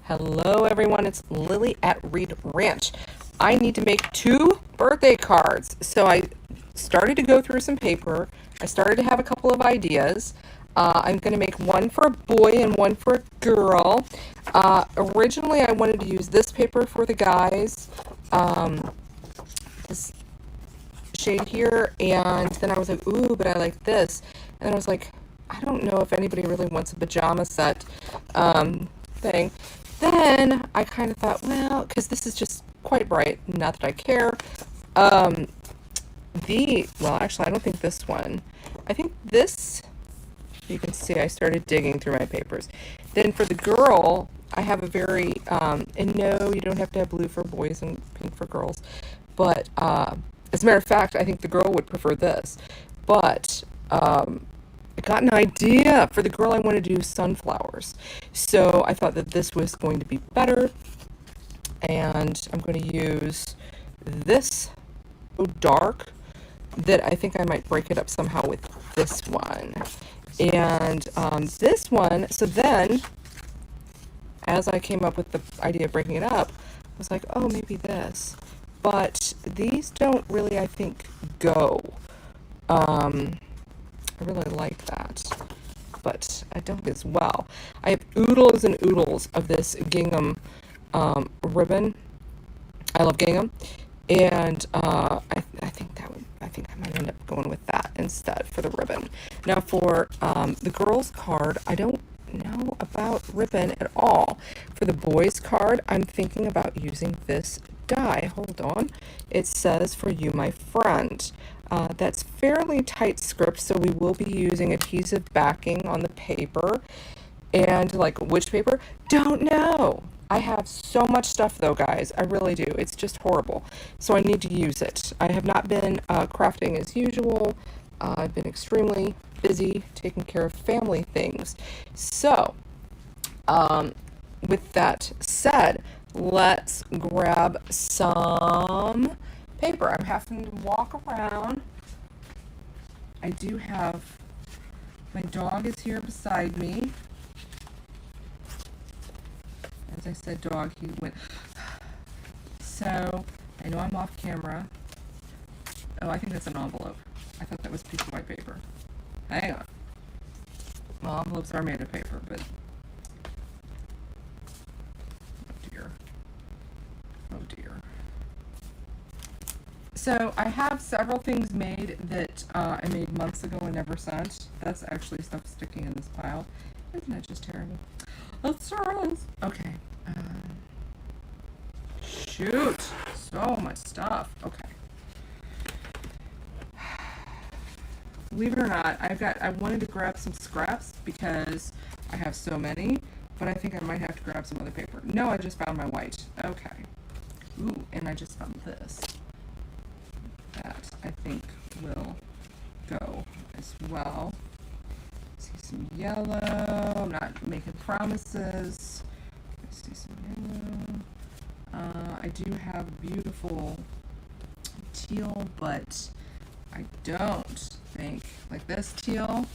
Hello everyone, it's Lily at Reed Ranch. I need to make 2 birthday cards. So I started to go through some paper. I started to have a couple of ideas. I'm going to make one for a boy and one for a girl. Originally I wanted to use this paper for the guys, this shade here, and then I was like, ooh, but I like this. And then I was like, I don't know if anybody really wants a pajama set thing. Then I kind of thought, well, because this is just quite bright, not that I care. Well, actually, I don't think this one. I think this, you can see I started digging through my papers. Then for the girl, I have a very, and no, you don't have to have blue for boys and pink for girls. But as a matter of fact, I think the girl would prefer this. But I got an idea. For the girl, I want to do sunflowers. So I thought that this was going to be better. And I'm going to use this dark that I think I might break it up somehow with this one. And this one, so then, as I came up with the idea of breaking it up, I was like, oh, maybe this. But these don't really, I think, go. I really like that, but I don't as well. I have oodles and oodles of this gingham ribbon. I love gingham, and I think I might end up going with that instead for the ribbon. Now for the girls' card, I don't know about ribbon at all. For the boys' card, I'm thinking about using this die. Hold on. It says, "For you, my friend." That's fairly tight script, so we will be using adhesive backing on the paper. And like which paper? Don't know. I have so much stuff though, guys. I really do. It's just horrible. So I need to use it. I have not been crafting as usual. I've been extremely busy taking care of family things. So, with that said, let's grab some paper. I'm having to walk around. I do have, my dog is here beside me. As I said dog, he went. So, I know I'm off camera. Oh, I think that's an envelope. I thought that was a piece of white paper. Hang on. Well, envelopes are made of paper, but oh dear. Oh dear. So I have several things made that I made months ago and never sent. That's actually stuff sticking in this pile. Isn't that just terrible? It sure is. Okay. Shoot. So much stuff. Okay. Believe it or not, I wanted to grab some scraps because I have so many, but I think I might have to grab some other paper. No, I just found my white. Okay. Ooh, and I just found this. That I think will go as well. See some yellow. I'm not making promises. I see some yellow. I do have beautiful teal, but I don't think, like this teal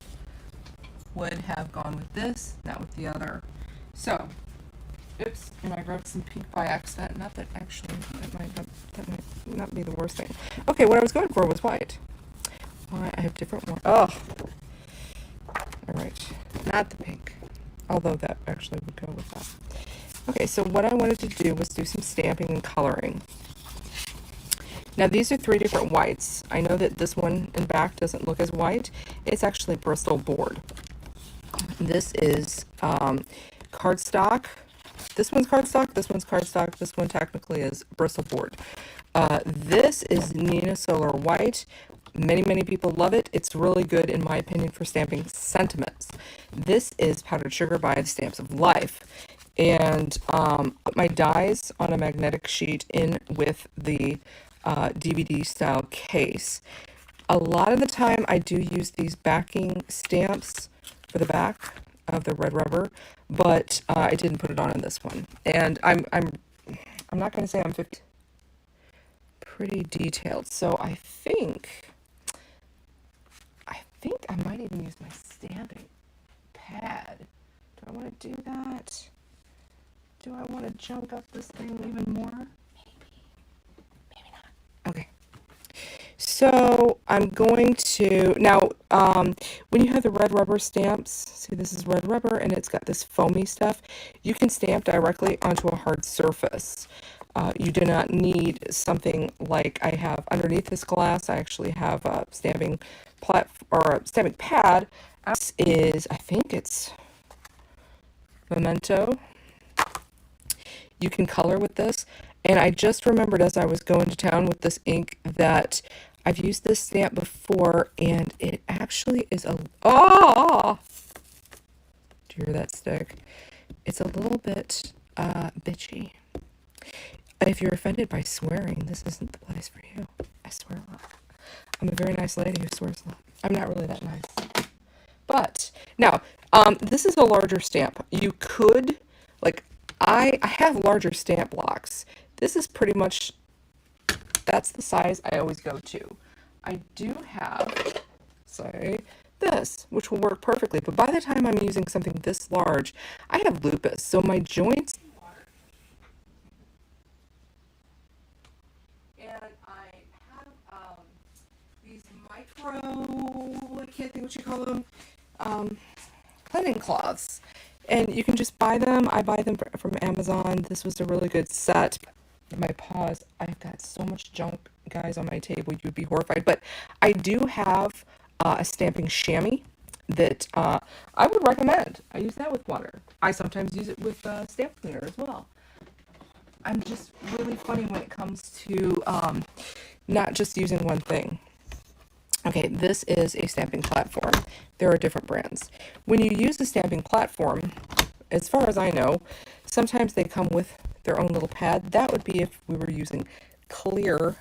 would have gone with this, not with the other. So, oops, and I grabbed some pink by accident. Not that actually, that might not be the worst thing. Okay, what I was going for was white. Why, I have different ones. Oh, all right, not the pink. Although that actually would go with that. Okay, so what I wanted to do was do some stamping and coloring. Now these are 3 different whites. I know that this one in back doesn't look as white. It's actually Bristol board. This is cardstock. This one's cardstock, this one's cardstock, this one technically is Bristol board. This is Nina Solar White. Many people love it. It's really good, in my opinion, for stamping sentiments. This is Powdered Sugar by the Stamps of Life. And put my dies on a magnetic sheet in with the DVD style case. A lot of the time I do use these backing stamps for the back of the red rubber, but I didn't put it on in this one. And I'm not going to say I'm pretty detailed. So I think I might even use my stamping pad. Do I want to do that? Do I want to junk up this thing even more? Maybe not. Okay. So I'm going to, now, when you have the red rubber stamps, see this is red rubber and it's got this foamy stuff, you can stamp directly onto a hard surface. You do not need something like I have underneath this glass. I actually have a stamping stamping pad. This is, I think it's Memento. You can color with this. And I just remembered as I was going to town with this ink that I've used this stamp before, and it actually is a, oh! Do you hear that stick? It's a little bit bitchy. If you're offended by swearing, this isn't the place for you. I swear a lot. I'm a very nice lady who swears a lot. I'm not really that nice. But, now, this is a larger stamp. You could, like, I have larger stamp blocks. This is pretty much, that's the size I always go to. I do have, say, this, which will work perfectly. But by the time I'm using something this large, I have lupus. So my joints, and I have these micro, I can't think what you call them, cleaning cloths. And you can just buy them. I buy them from Amazon. This was a really good set. My paws, I've got so much junk, guys, on my table, you'd be horrified. But I do have a stamping chamois that I would recommend. I use that with water. I sometimes use it with stamp cleaner as well. I'm just really funny when it comes to not just using one thing. Okay, this is a stamping platform. There are different brands. When you use a stamping platform, as far as I know, sometimes they come with their own little pad. That would be if we were using clear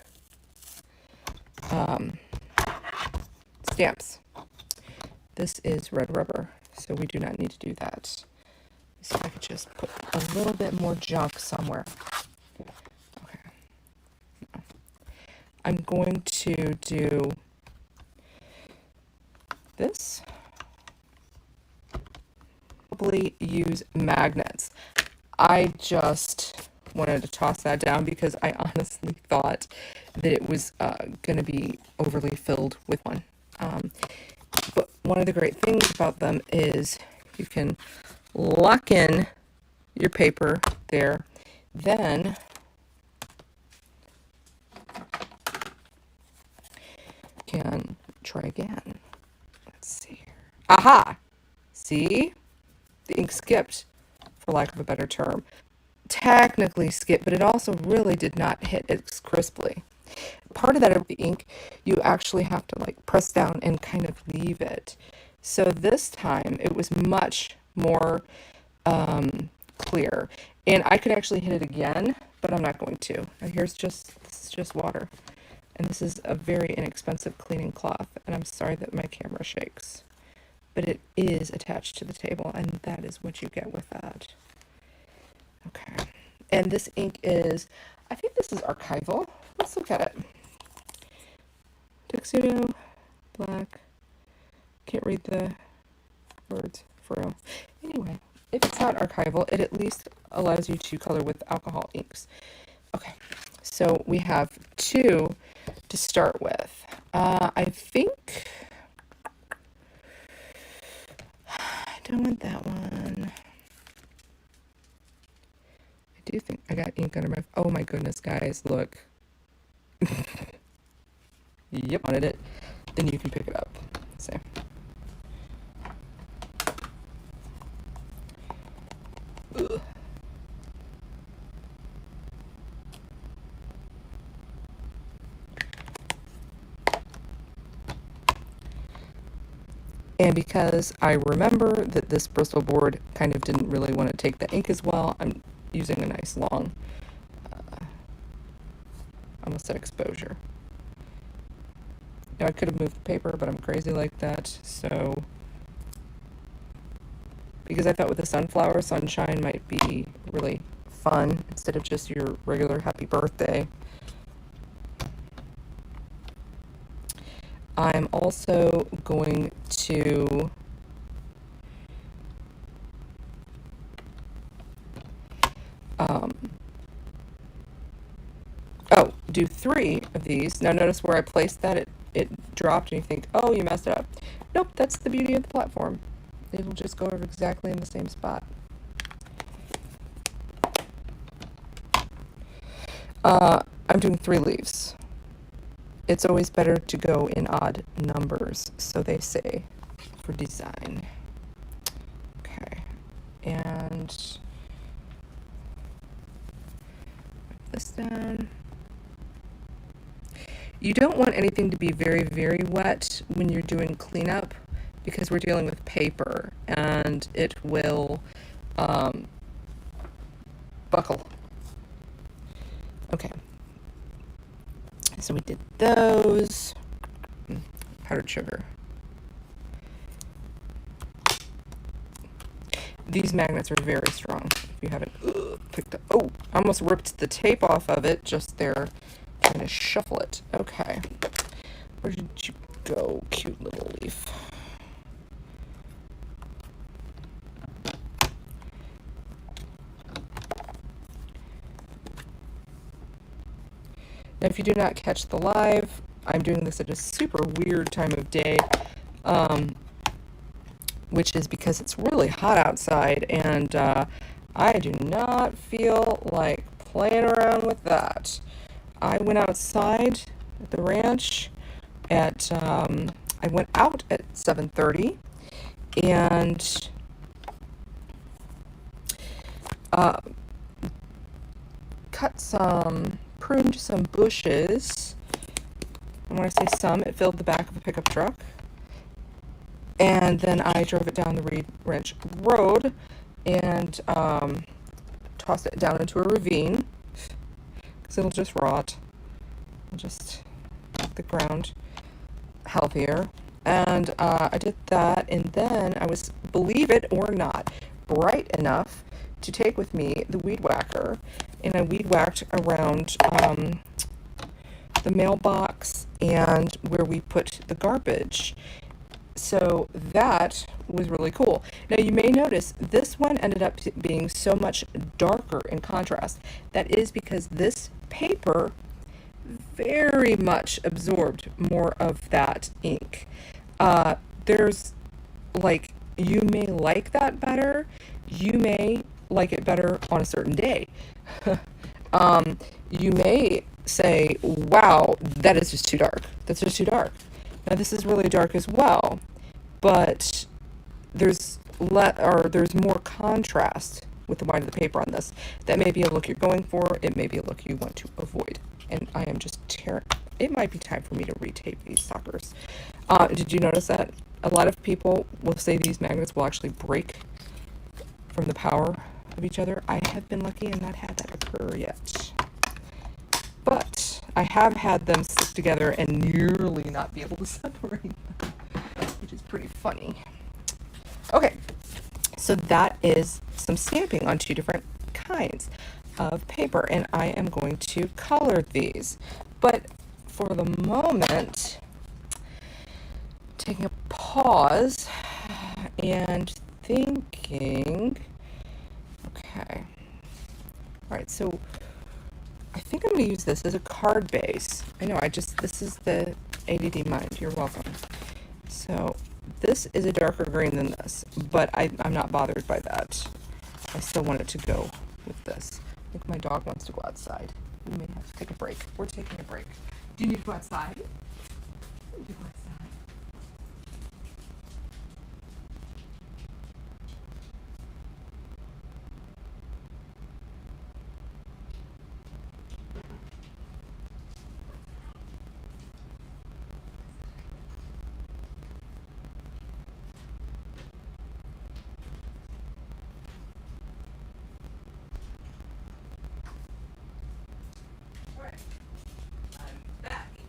stamps. This is red rubber, so we do not need to do that. So I could just put a little bit more junk somewhere. Okay. I'm going to do this. Probably use magnets. I just wanted to toss that down because I honestly thought that it was going to be overly filled with one. But one of the great things about them is you can lock in your paper there, then can try again. Let's see here. Aha! See? The ink skipped, for lack of a better term. Technically skipped, but it also really did not hit it crisply. Part of that of the ink, you actually have to like press down and kind of leave it. So this time it was much more clear. And I could actually hit it again, but I'm not going to. Now here's just, this is just water. And this is a very inexpensive cleaning cloth. And I'm sorry that my camera shakes. But it is attached to the table, and that is what you get with that. Okay. And this ink is, I think this is archival. Let's look at it. Tuxedo, black. Can't read the words for real. Anyway, if it's not archival, it at least allows you to color with alcohol inks. Okay, so we have two to start with. I think I don't want that one. I do think I got ink under my, oh my goodness, guys, look. Yep, wanted it. Then you can pick it up. So. Ugh. And because I remember that this Bristol board kind of didn't really want to take the ink as well, I'm using a nice long, almost said exposure. Now I could have moved the paper, but I'm crazy like that, so. Because I thought with the sunflower, sunshine might be really fun instead of just your regular happy birthday. I'm also going to Um, oh, do 3 of these. Now notice where I placed that, it dropped and you think, oh, you messed it up. Nope, that's the beauty of the platform. It'll just go over exactly in the same spot. I'm doing 3 leaves. It's always better to go in odd numbers, so they say, for design. Okay, and put this down. You don't want anything to be very, very wet when you're doing cleanup because we're dealing with paper and it will buckle. Okay, so we did those. Powdered sugar. These magnets are very strong. If you haven't picked up, oh, I almost ripped the tape off of it just there. I'm gonna shuffle it. Okay, where did you go, cute little leaf? Now, if you do not catch the live, I'm doing this at a super weird time of day, which is because it's really hot outside, and I do not feel like playing around with that. I went outside at the ranch at, I went out at 7:30, and pruned some bushes. And when I say some, it filled the back of a pickup truck. And then I drove it down the Reed Ranch Road and tossed it down into a ravine because it'll just rot. It'll just make the ground healthier. And I did that, and then I was, believe it or not, bright enough to take with me the weed whacker, and I weed whacked around the mailbox and where we put the garbage. So that was really cool. Now you may notice this one ended up being so much darker in contrast. That is because this paper very much absorbed more of that ink. There's, like, you may like that better. You may like it better on a certain day. You may say, wow, that is just too dark. That's just too dark. Now this is really dark as well, but there's more contrast with the white of the paper on this. That may be a look you're going for. It may be a look you want to avoid. And I am just tearing. It might be time for me to retape these suckers. Did you notice that? A lot of people will say these magnets will actually break from the power of each other. I have been lucky and not had that occur yet. But I have had them stick together and nearly not be able to separate them, which is pretty funny. Okay, so that is some stamping on 2 different kinds of paper, and I am going to color these. But for the moment, taking a pause and thinking, okay, all right, so I think I'm going to use this as a card base. I know, this is the ADD mind. You're welcome. So this is a darker green than this, but I'm not bothered by that. I still want it to go with this. I think my dog wants to go outside. We may have to take a break. We're taking a break. Do you need to go outside? You go outside.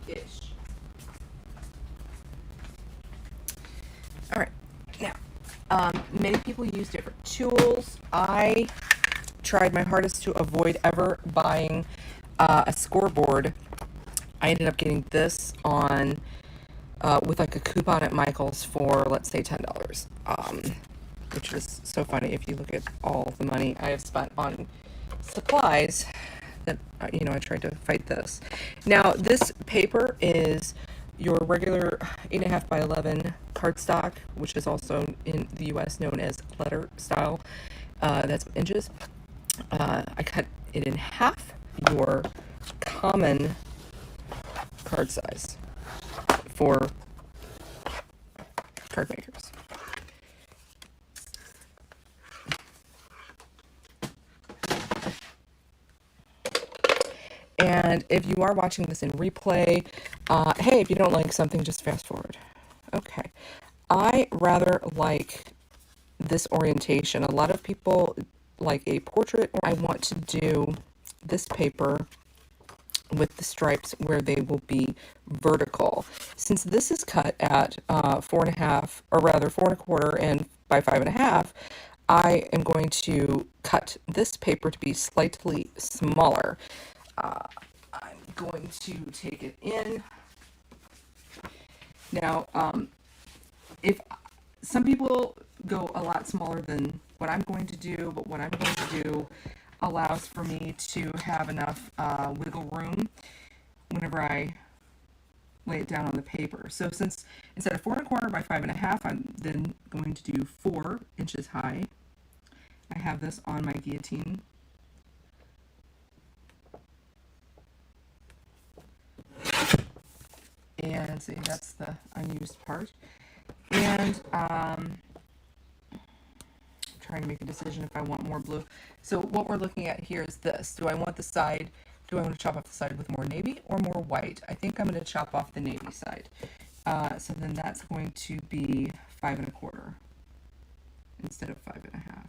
Ish. All right, now, many people use different tools. I tried my hardest to avoid ever buying a scoreboard. I ended up getting this on with like a coupon at Michael's for, let's say, $10, which is so funny if you look at all the money I have spent on supplies that, you know, I tried to fight this. Now, this paper is your regular 8.5 by 11 cardstock, which is also in the US known as letter style. That's inches. I cut it in half, your common card size for card makers. And if you are watching this in replay, hey, if you don't like something, just fast forward. Okay. I rather like this orientation. A lot of people like a portrait. I want to do this paper with the stripes where they will be vertical. Since this is cut at 4.5, or rather 4.25 and by 5.5, I am going to cut this paper to be slightly smaller. I'm going to take it in. Now, if some people go a lot smaller than what I'm going to do, but what I'm going to do allows for me to have enough wiggle room whenever I lay it down on the paper. So since instead of 4.25 by 5.5, I'm then going to do 4 inches high. I have this on my guillotine. And see, that's the unused part. And trying to make a decision if I want more blue. So what we're looking at here is this. Do I want the side, do I want to chop off the side with more navy or more white? I think I'm going to chop off the navy side. So then that's going to be 5.25 instead of 5.5.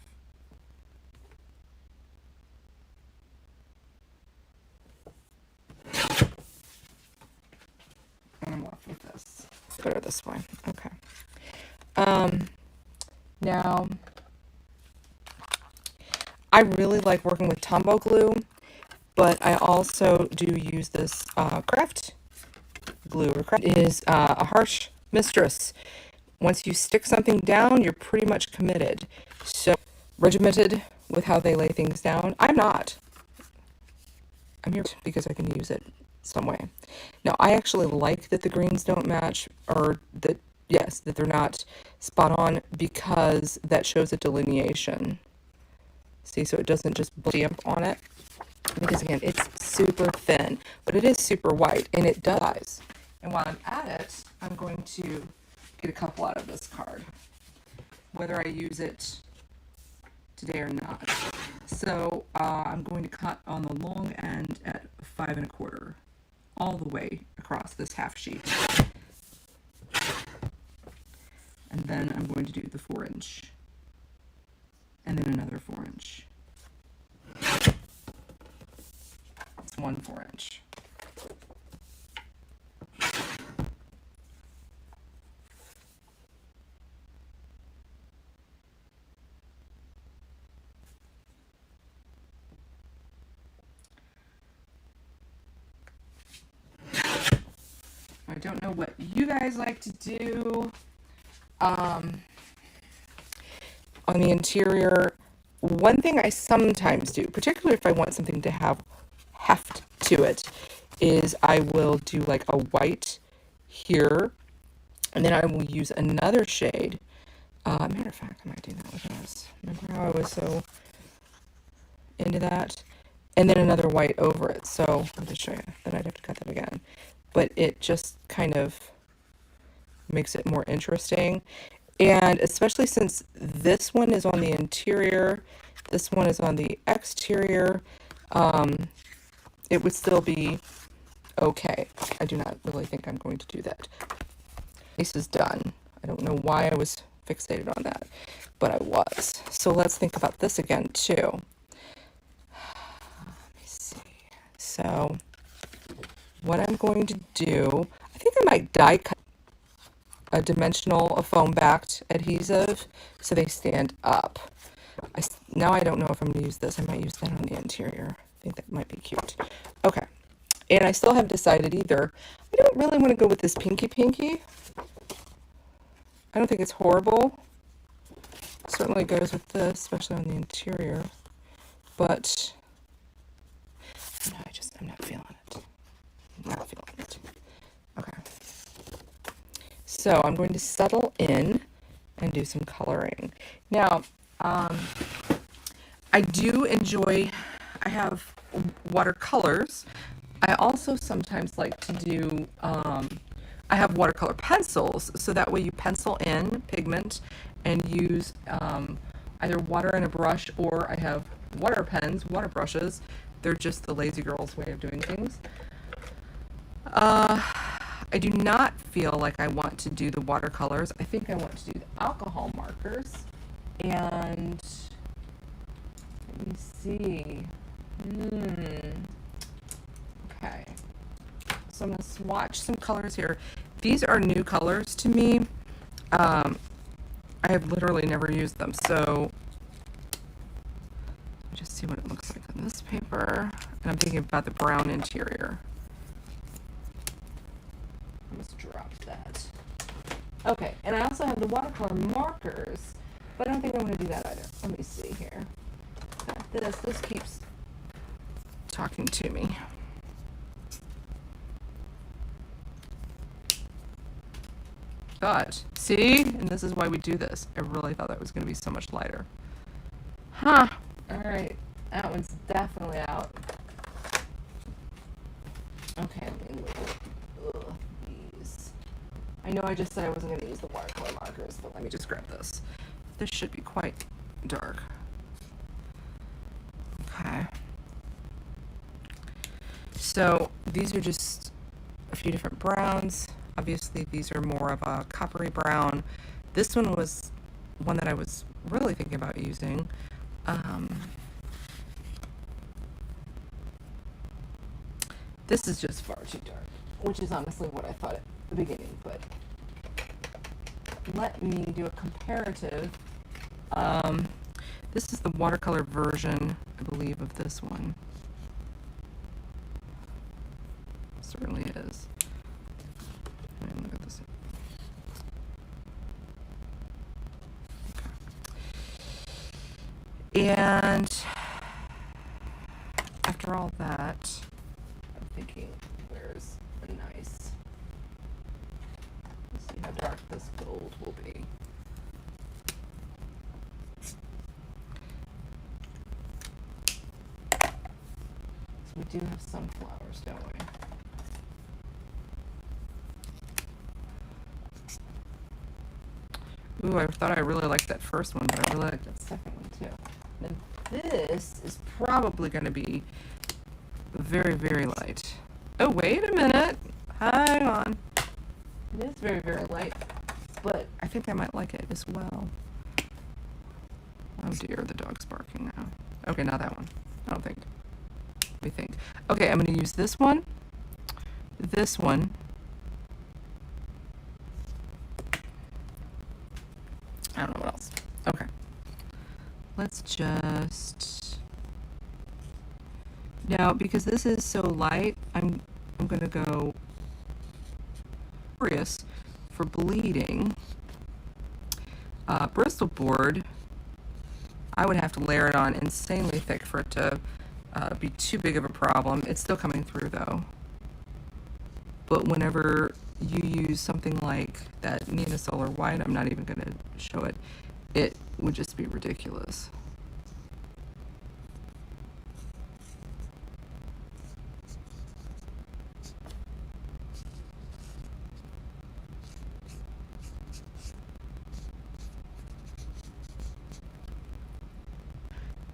And I'm left with this. Put it this way. Okay. Now, I really like working with Tombow glue, but I also do use this craft glue. It is a harsh mistress. Once you stick something down, you're pretty much committed. So, regimented with how they lay things down. I'm not. I'm here because I can use it some way. Now, I actually like that the greens don't match, or that, yes, that they're not spot on, because that shows a delineation. See, so it doesn't just stamp on it. Because again, it's super thin, but it is super white, and it does. And while I'm at it, I'm going to get a couple out of this card, whether I use it today or not. So I'm going to cut on the long end at 5.25, all the way across this half sheet. And then I'm going to do the 4-inch, and then another 4-inch. It's one 4-inch. I don't know what you guys like to do. On the interior, one thing I sometimes do, particularly if I want something to have heft to it, is I will do like a white here, and then I will use another shade. Matter of fact, I might do that with this. Remember how I was so into that? And then another white over it. So I'll just show you. Then I'd have to cut that again. But it just kind of makes it more interesting. And especially since this one is on the interior, this one is on the exterior, it would still be okay. I do not really think I'm going to do that. This is done. I don't know why I was fixated on that, but I was. So let's think about this again too. Let me see. So what I'm going to do, I think I might die cut a dimensional, a foam backed adhesive so they stand up. Now I don't know if I'm going to use this. I might use that on the interior. I think that might be cute. Okay. And I still haven't decided either. I don't really want to go with this pinky. I don't think it's horrible. Certainly goes with this, especially on the interior. But I'm not feeling it. Not feeling it. Okay. So I'm going to settle in and do some coloring. Now, I do enjoy, I have watercolors. I also sometimes like to do, I have watercolor pencils, so that way you pencil in pigment and use either water and a brush, or I have water pens, water brushes. They're just the lazy girl's way of doing things. I do not feel like I want to do the watercolors. I think I want to do the alcohol markers. And let me see. Okay. So I'm going to swatch some colors here. These are new colors to me. I have literally never used them. So let me just see what it looks like on this paper. And I'm thinking about the brown interior. Let's drop that. Okay, and I also have the watercolor markers, but I don't think I'm going to do that either. Let me see here. This keeps talking to me. God, see? And this is why we do this. I really thought that was going to be so much lighter. Huh. All right, that one's definitely out. Okay, let me look at these. I know I just said I wasn't going to use the watercolor markers, but let me just grab this. This should be quite dark. Okay. So these are just a few different browns. Obviously, these are more of a coppery brown. This one was one that I was really thinking about using. This is just far too dark, which is honestly what I thought at the beginning, but let me do a comparative. This is the watercolor version, I believe, of this one. Certainly is. And look at this. Okay. And after all that, I'm thinking, where's a nice, let's see how dark this gold will be. So we do have some flowers, don't we? Ooh, I thought I really liked that first one, but I really liked that second one too. And this is probably going to be very, very light. Oh, wait a minute. Hang on. It is very, very light, but I think I might like it as well. Oh dear, the dog's barking now. Okay, not that one. I don't think. Let me think. Okay, I'm going to use this one, I don't know what else. Okay. Let's just... Now, because this is so light, I'm going to go for bleeding. Bristol board, I would have to layer it on insanely thick for it to be too big of a problem. It's still coming through though. But whenever you use something like that Nina Solar White, I'm not even going to show it, it would just be ridiculous.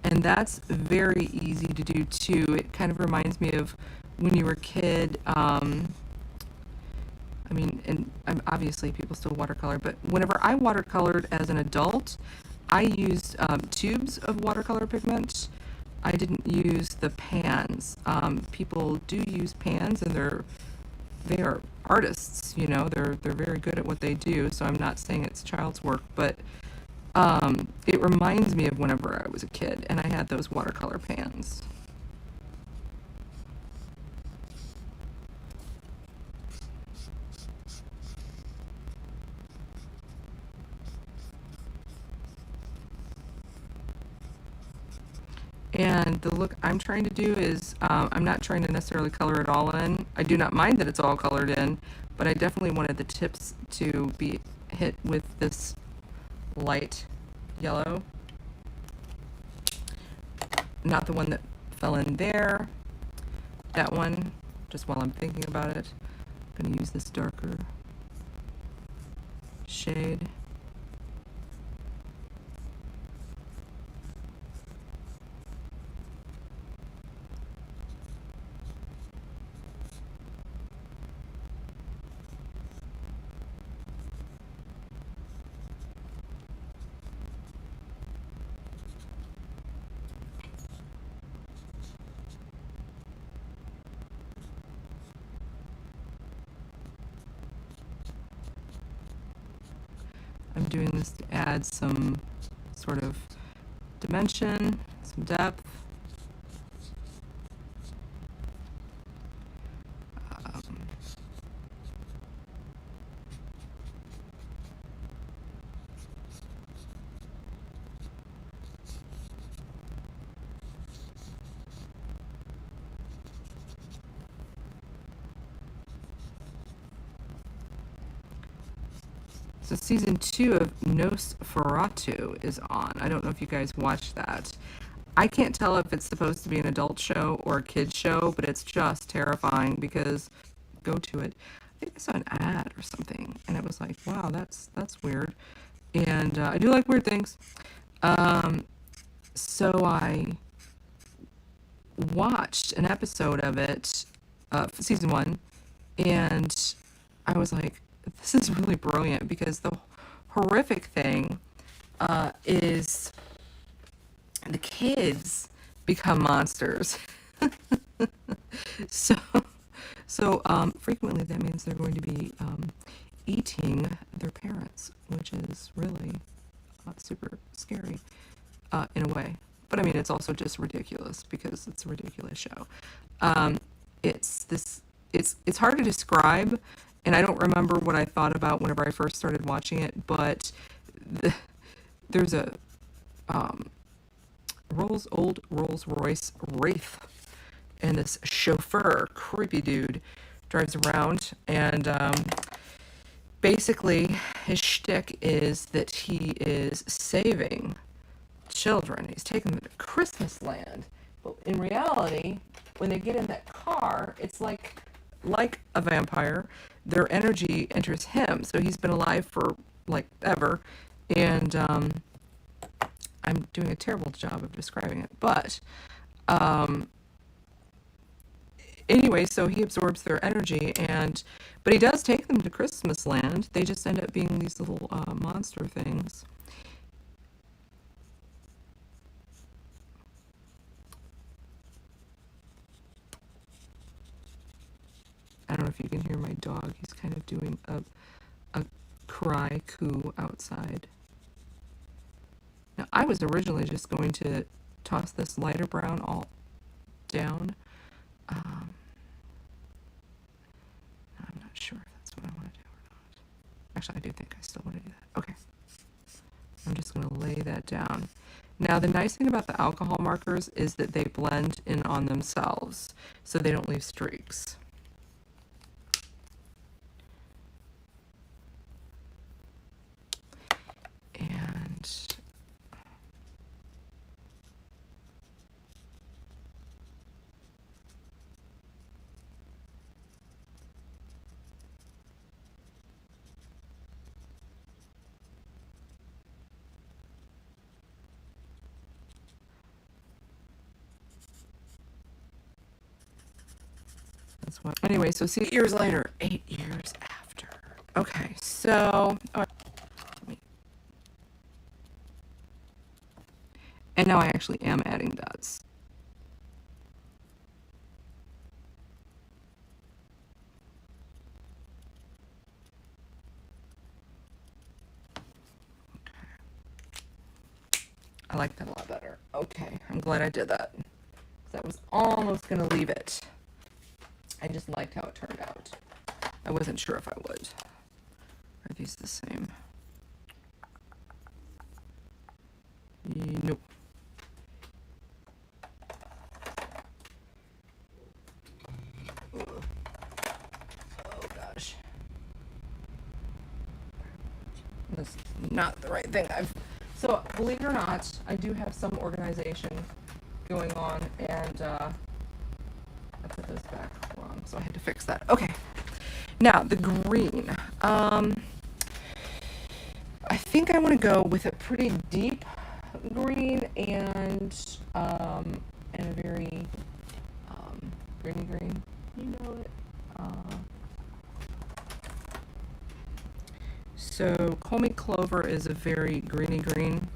And that's very easy to do too. It kind of reminds me of when you were a kid. I mean, and obviously people still watercolor, but whenever I watercolored as an adult, I used tubes of watercolor pigment. I didn't use the pans. People do use pans, and they are artists, you know, they're very good at what they do, so I'm not saying it's child's work, but it reminds me of whenever I was a kid and I had those watercolor pans. And the look I'm trying to do is, I'm not trying to necessarily color it all in. I do not mind that it's all colored in, but I definitely wanted the tips to be hit with this light yellow. Not the one that fell in there. That one, just while I'm thinking about it, I'm going to use this darker shade. I'm doing this to add some sort of dimension, some depth. Um, So season 2 of Nosferatu is on. I don't know if you guys watched that. I can't tell if it's supposed to be an adult show or a kid's show, but it's just terrifying because go to it. I think I saw an ad or something, and it was like, wow, that's weird. And I do like weird things. So I watched an episode of it, season 1, and I was like, this is really brilliant because the horrific thing is the kids become monsters. so frequently that means they're going to be eating their parents, which is really super scary in a way. But I mean, it's also just ridiculous because it's a ridiculous show. It's hard to describe, and I don't remember what I thought about whenever I first started watching it, but there's a old Rolls Royce Wraith, and this chauffeur, creepy dude, drives around, and basically his shtick is that he is saving children. He's taking them to Christmas land. But in reality, when they get in that car, it's like a vampire. Their energy enters him. So he's been alive for like ever. And I'm doing a terrible job of describing it. But anyway, so he absorbs their energy, but he does take them to Christmas land. They just end up being these little monster things. I don't know if you can hear my dog. He's kind of doing a cry coo outside. Now, I was originally just going to toss this lighter brown all down. I'm not sure if that's what I want to do or not. Actually, I do think I still want to do that. Okay. I'm just going to lay that down. Now, the nice thing about the alcohol markers is that they blend in on themselves, so they don't leave streaks. And that's what. Anyway, so see, 8 years later, 8 years after. Okay, so. And now I actually am adding dots. I like that a lot better. Okay, I'm glad I did that. I was almost going to leave it. I just liked how it turned out. I wasn't sure if I would. Are these the same? Nope. is not the right thing. So believe it or not, I do have some organization going on, and I put this back wrong, so I had to fix that. Okay, now the green. I think I want to go with a pretty deep green and a very greeny green. You know it. So Call Me Clover is a very greeny green.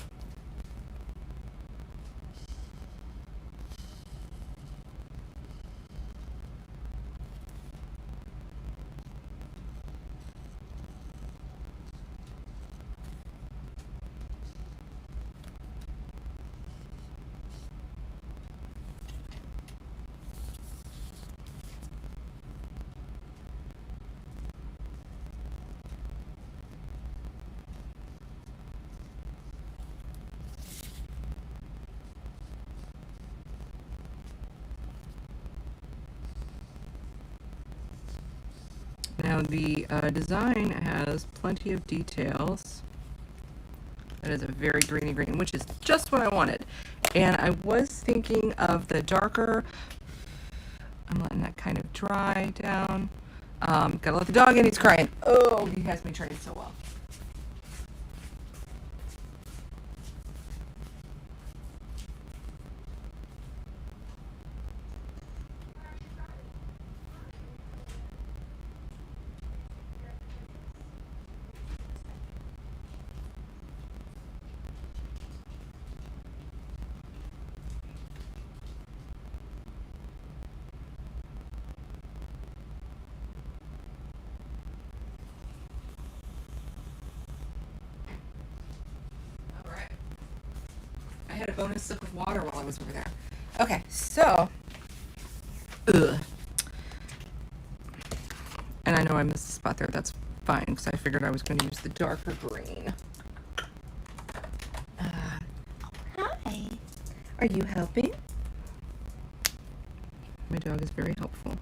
Now the design has plenty of details. That is a very greeny green, which is just what I wanted. And I was thinking of the darker. I'm letting that kind of dry down. Gotta let the dog in, he's crying. Oh, he has me trained so well. I had a bonus sip of water while I was over there. Okay, so, and I know I missed a spot there. That's fine, because I figured I was going to use the darker green. Hi. Are you helping? My dog is very helpful.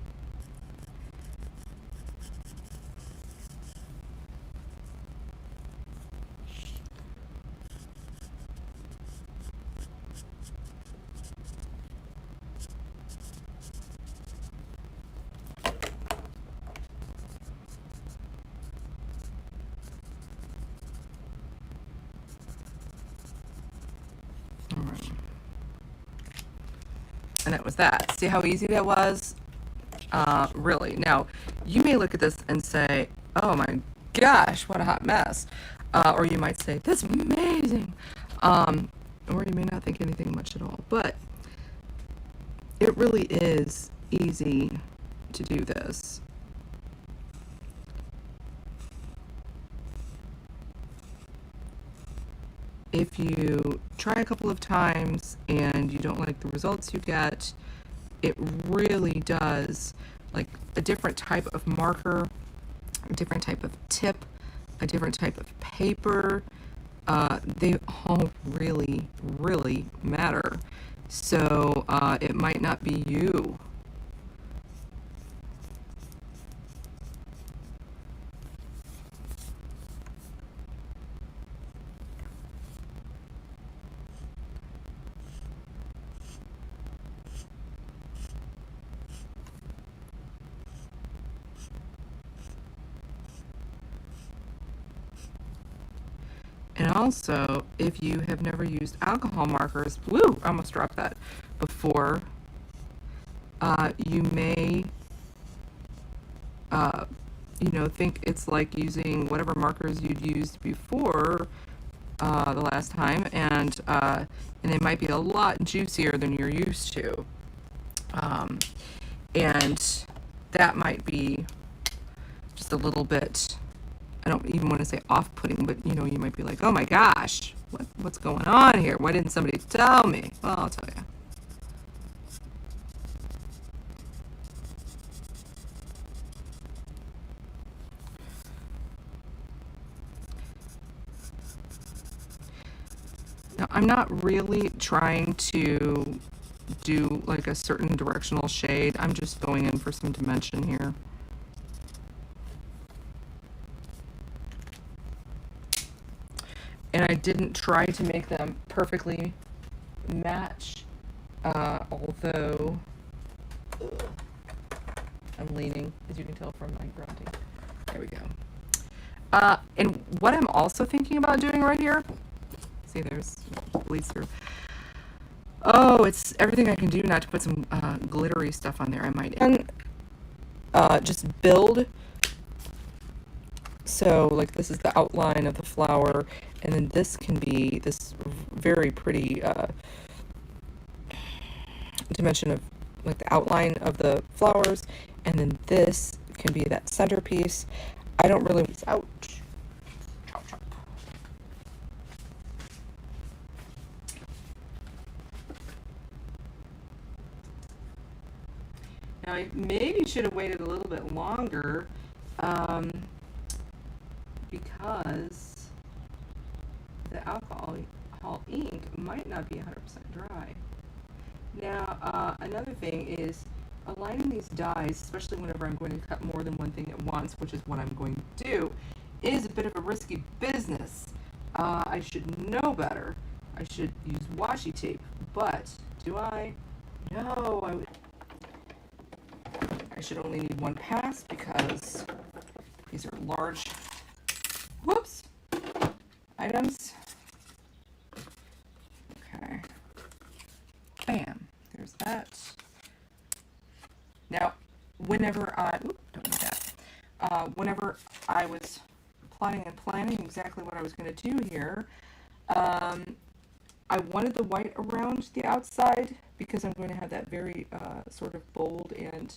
And that was that. See how easy that was? Really. Now, you may look at this and say, oh my gosh, what a hot mess. Or you might say, that's amazing. Or you may not think anything much at all. But it really is easy to do this. If you try a couple of times and you don't like the results you get, it really does, like a different type of marker, a different type of tip, a different type of paper, they all really, really matter. So it might not be you. And also, if you have never used alcohol markers, woo, I almost dropped that, before, you may, think it's like using whatever markers you'd used before the last time, and they might be a lot juicier than you're used to. And that might be just a little bit, I don't even want to say off-putting, but you might be like, oh my gosh, what's going on here? Why didn't somebody tell me? Well, I'll tell you. Now, I'm not really trying to do like a certain directional shade. I'm just going in for some dimension here. And I didn't try to make them perfectly match, although I'm leaning, as you can tell from my grunting. There we go. And what I'm also thinking about doing right here, see there's bleeds through. Oh, it's everything I can do not to put some glittery stuff on there. I might just build. So like this is the outline of the flower, and then this can be this very pretty dimension of like the outline of the flowers, and then this can be that centerpiece. I don't really, ouch, chop chop. Now I maybe should have waited a little bit longer, because the alcohol ink might not be 100% dry. Now, another thing is aligning these dies, especially whenever I'm going to cut more than one thing at once, which is what I'm going to do, is a bit of a risky business. I should know better. I should use washi tape, but do I? No, I should only need one pass because these are large, whoops, items. Okay. Bam, there's that. Now, whenever I, don't need that. Whenever I was plotting and planning exactly what I was going to do here, I wanted the white around the outside because I'm going to have that very sort of bold and,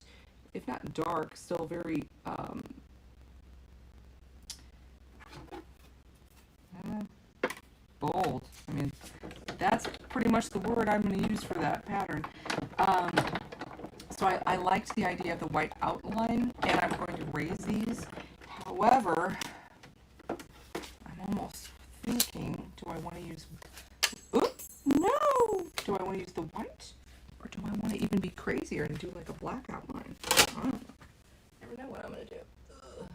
if not dark, still very bold. I mean, that's pretty much the word I'm going to use for that pattern. So I liked the idea of the white outline, and I'm going to raise these. However, I'm almost thinking, do I want to use, oops, no! Do I want to use the white? Or do I want to even be crazier and do like a black outline? I don't know. Never know what I'm going to do. Ugh.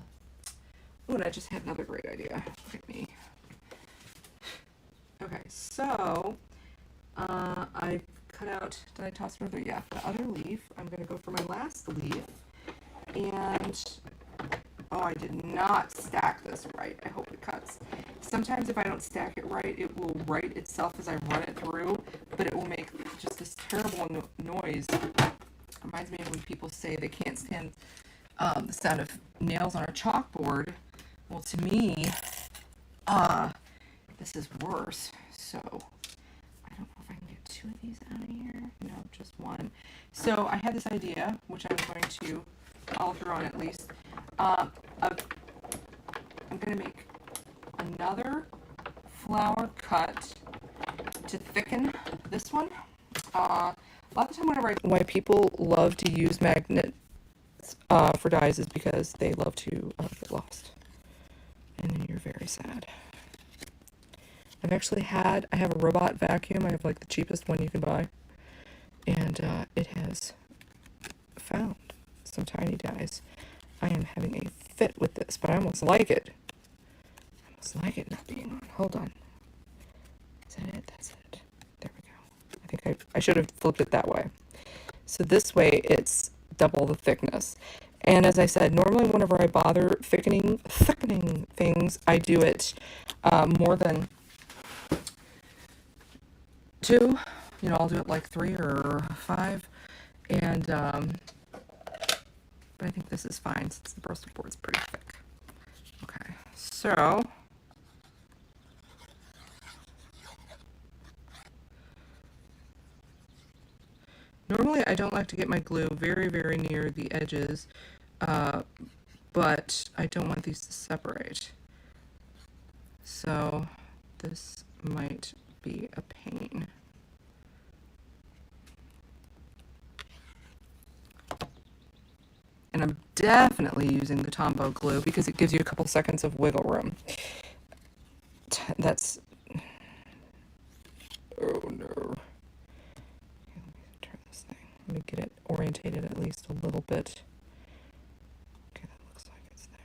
Oh, and I just had another great idea. Look at me. Okay, so I've cut out, did I toss further? Yeah, the other leaf. I'm going to go for my last leaf. And, oh, I did not stack this right. I hope it cuts. Sometimes if I don't stack it right, it will right itself as I run it through, but it will make just this terrible noise. Reminds me of when people say they can't stand the sound of nails on a chalkboard. Well, to me, this is worse. So I don't know if I can get two of these out of here. No, just one. So I had this idea, which I'm going to follow through on at least. I'm going to make another flower cut to thicken this one. A lot of the time whenever why people love to use magnets for dies is because they love to get lost. And then you're very sad. I've actually I have a robot vacuum. I have like the cheapest one you can buy. And it has found some tiny dies. I am having a fit with this, but I almost like it. I almost like it not being on. Hold on. Is that it? That's it. There we go. I think I should have flipped it that way. So this way it's double the thickness. And as I said, normally whenever I bother thickening things, I do it more than 2. You know, I'll do it like 3 or 5. And, but I think this is fine since the Bristol board's pretty thick. Okay, so normally I don't like to get my glue very, very near the edges, but I don't want these to separate. So this might be a pain. And I'm definitely using the Tombow glue because it gives you a couple seconds of wiggle room. That's, oh no. Let me turn this thing. Let me get it orientated at least a little bit. Okay, that looks like it's there.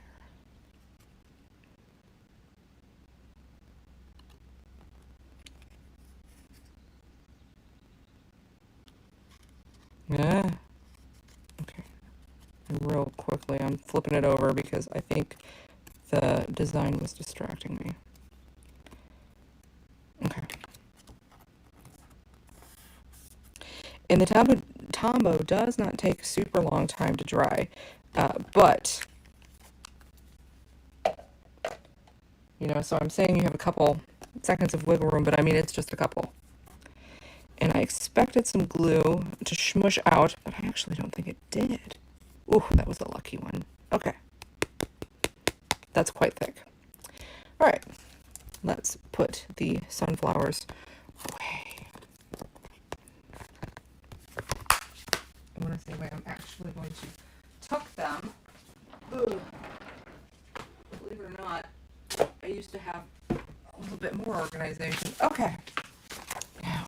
Yeah. Okay. And real quickly, I'm flipping it over because I think the design was distracting me. Okay. And the Tombow does not take a super long time to dry, but, you know, so I'm saying you have a couple seconds of wiggle room, but I mean, it's just a couple. And I expected some glue to smush out, but I actually don't think it did. Ooh, that was a lucky one. Okay. That's quite thick. All right. Let's put the sunflowers away. I want to say where I'm actually going to tuck them. Ugh. Believe it or not, I used to have a little bit more organization. Okay. Now.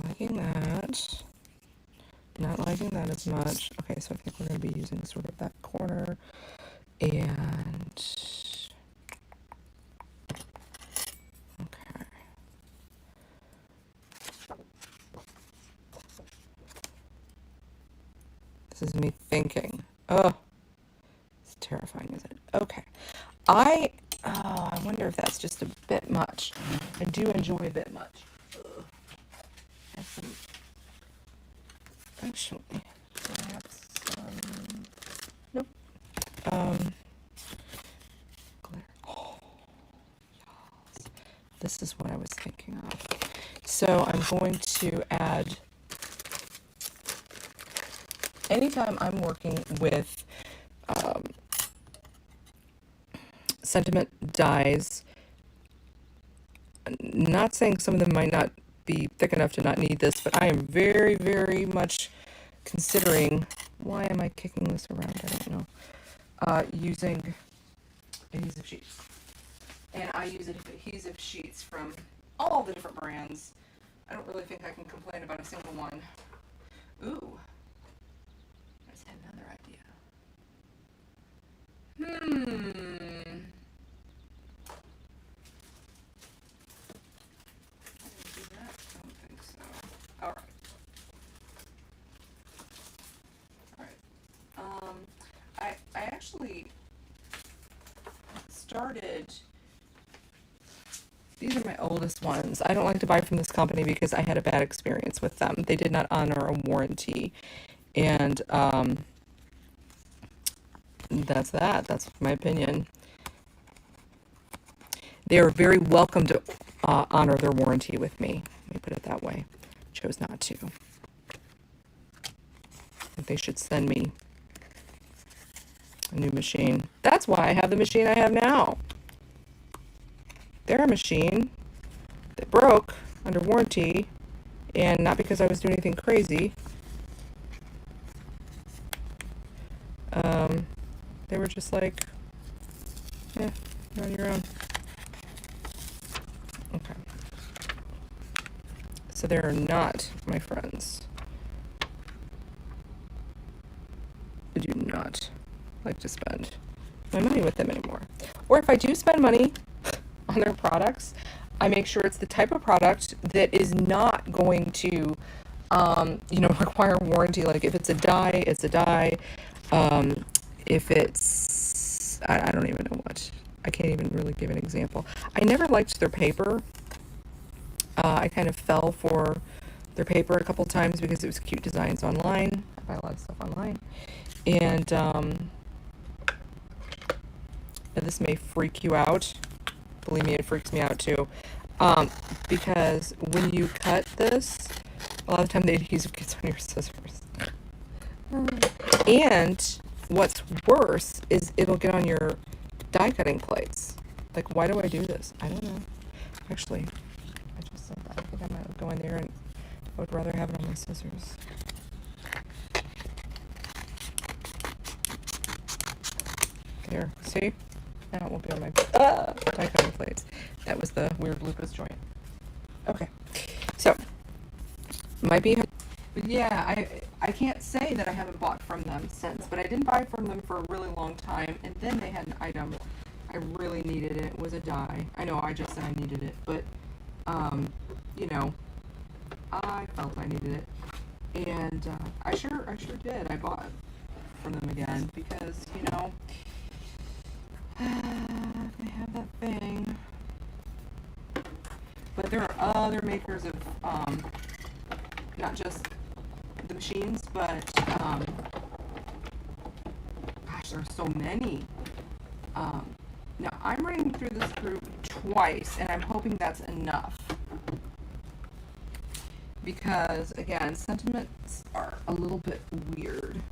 Liking that. Not liking that as much. Okay, so I think we're going to be using sort of that corner. And okay. This is me thinking. Oh, it's terrifying, isn't it? Okay. I wonder if that's just a bit much. I do enjoy a bit much. Ugh. Have some, actually, I have some, nope. Glitter. Oh, yes. This is what I was thinking of. So I'm going to add, anytime I'm working with sentiment dyes, not saying some of them might not be thick enough to not need this, but I am very, very much considering, why am I kicking this around? I don't know. Using adhesive sheets. And I use adhesive sheets from all the different brands. I don't really think I can complain about a single one. Ooh. I just had another idea. Alright. I actually started, these are my oldest ones. I don't like to buy from this company because I had a bad experience with them. They did not honor a warranty. And that's that. That's my opinion. They are very welcome to honor their warranty with me. Let me put it that way. Chose not to. I think they should send me a new machine. That's why I have the machine I have now. Their machine that broke under warranty, and not because I was doing anything crazy. They were just like, yeah, you're on your own. Okay. So they're not my friends. I do not like to spend my money with them anymore. Or if I do spend money on their products, I make sure it's the type of product that is not going to, require warranty. Like if it's a dye, it's a dye. If it's, I don't even know what. I can't even really give an example. I never liked their paper. I kind of fell for their paper a couple times because it was cute designs online. I buy a lot of stuff online. And this may freak you out. Believe me, it freaks me out too. Because when you cut this, a lot of the time the adhesive gets on your scissors. And what's worse is it'll get on your die cutting plates. Like, why do I do this? I don't know. Actually, I just said that. I think I might go in there and I would rather have it on my scissors. There, see? Now it won't be on my die cutting plates. That was the weird lupus joint. Okay, so might be. Yeah, I can't say that I haven't bought from them since, but I didn't buy from them for a really long time, and then they had an item I really needed. It was a die. I know I just said I needed it, but you know, I felt I needed it, and I sure did. I bought from them again because, you know, they have that thing. But there are other makers of not just the machines, but gosh, there are so many. Now I'm running through this group twice, and I'm hoping that's enough. Because, again, sentiments are a little bit weird.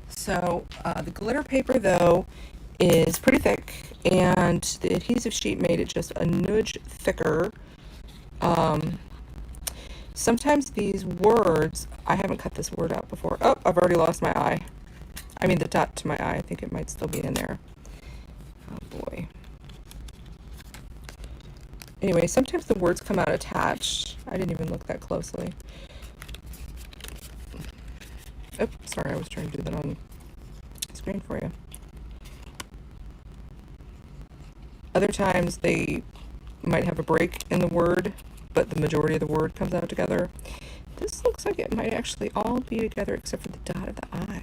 So, the glitter paper, though, is pretty thick, and the adhesive sheet made it just a nudge thicker. Sometimes these words, I haven't cut this word out before. Oh, I've already lost my eye. I mean, the dot to my eye. I think it might still be in there. Oh, boy. Anyway, sometimes the words come out attached. I didn't even look that closely. Oh, sorry, I was trying to do that on screen for you. Other times they might have a break in the word, but the majority of the word comes out together. This looks like it might actually all be together except for the dot of the I.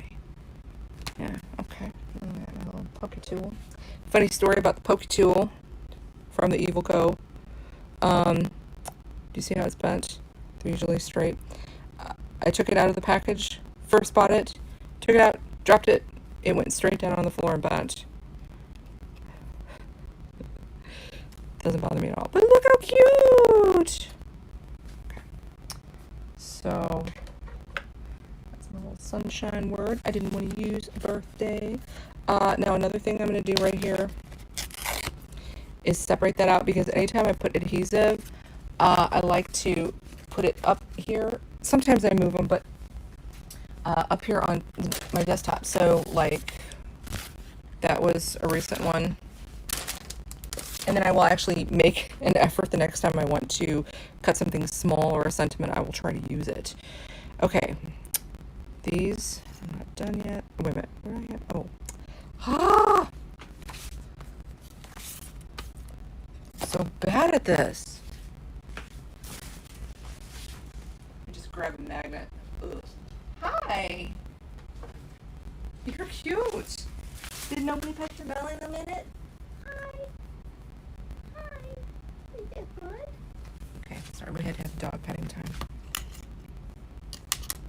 Yeah, okay. A little pokey tool. Funny story about the pokey tool from the Evil Co. Do you see how it's bent? They're usually straight. I took it out of the package, first bought it, took it out, dropped it, it went straight down on the floor and bent. Doesn't bother me at all. But look how cute! Okay. So, that's a little sunshine word. I didn't want to use birthday. Now another thing I'm going to do right here is separate that out, because anytime I put adhesive, I like to put it up here. Sometimes I move them, but up here on my desktop. So, like, that was a recent one. And then I will actually make an effort the next time I want to cut something small or a sentiment. I will try to use it. Okay. These, I'm not done yet. Wait a minute. Where are I at? Oh. Ah! So bad at this. I just grab a magnet. Ugh. Hi. You're cute. Did nobody pet your belly in a minute? Hi. Hi. Is that good? Okay, sorry, we had to have dog petting time.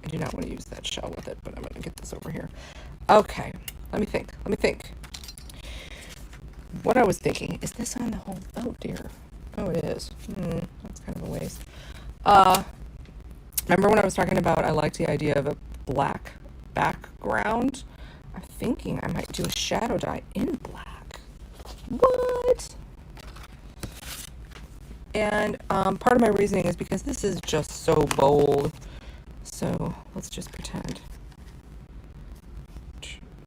I do not want to use that shell with it, but I'm going to get this over here. Okay, let me think. What I was thinking, is this on the whole, oh dear. Oh, it is. That's kind of a waste. Remember when I was talking about I liked the idea of a black background? I'm thinking I might do a shadow dye in black. What? And part of my reasoning is because this is just so bold. So let's just pretend.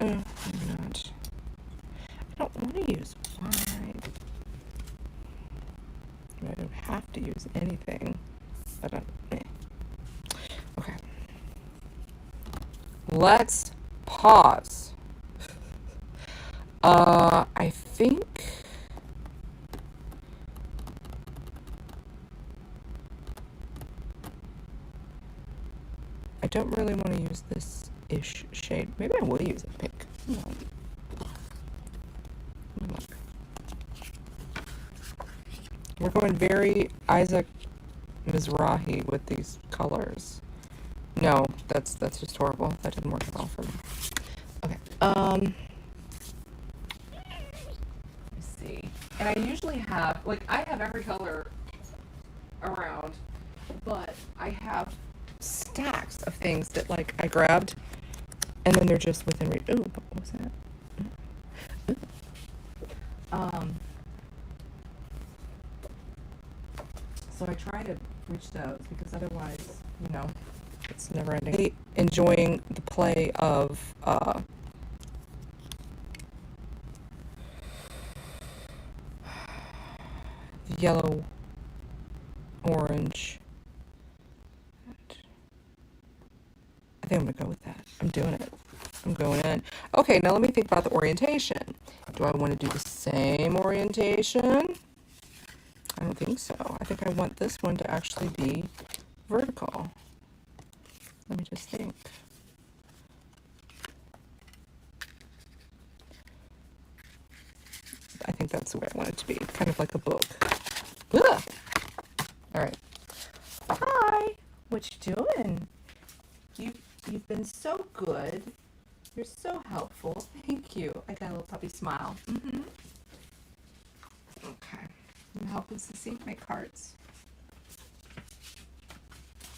Maybe not. I don't want to use white. I don't have to use anything. Okay. Let's pause. I think I don't really want to use this ish shade. Maybe I will use a pink. No. Look. We're going very Isaac Mizrahi with these colors. No, that's just horrible. That didn't work at all for me. Okay. Let me see. And I usually have, like, I have every color around, but I have stacks of things that, like, I grabbed, and then they're just within reach. Ooh, what was that? Ooh. So I try to reach those, because otherwise, you know, it's never ending. Enjoying the play of yellow, orange, doing it. I'm going in. Okay, now let me think about the orientation. Do I want to do the same orientation? I don't think so. I think I want this one to actually be vertical. Let me just think. I think that's the way I want it to be, kind of like a book. Ugh. All right. Hi. What you doing? You've been so good. You're so helpful. Thank you. I got a little puppy smile. Okay. I'm helping Sissy make cards.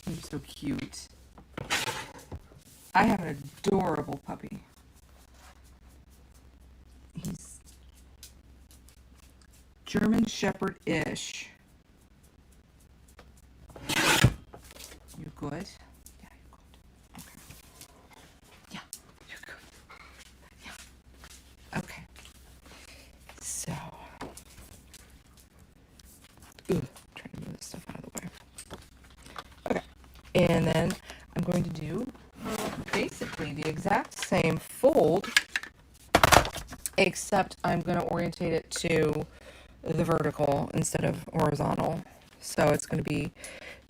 You're so cute. I have an adorable puppy. He's German Shepherd-ish. You good? Yeah, you're good. Okay. Yeah, you're good. Yeah. Okay. So, trying to move this stuff out of the way. Okay. And then I'm going to do basically the exact same fold, except I'm going to orientate it to the vertical instead of horizontal. So it's going to be,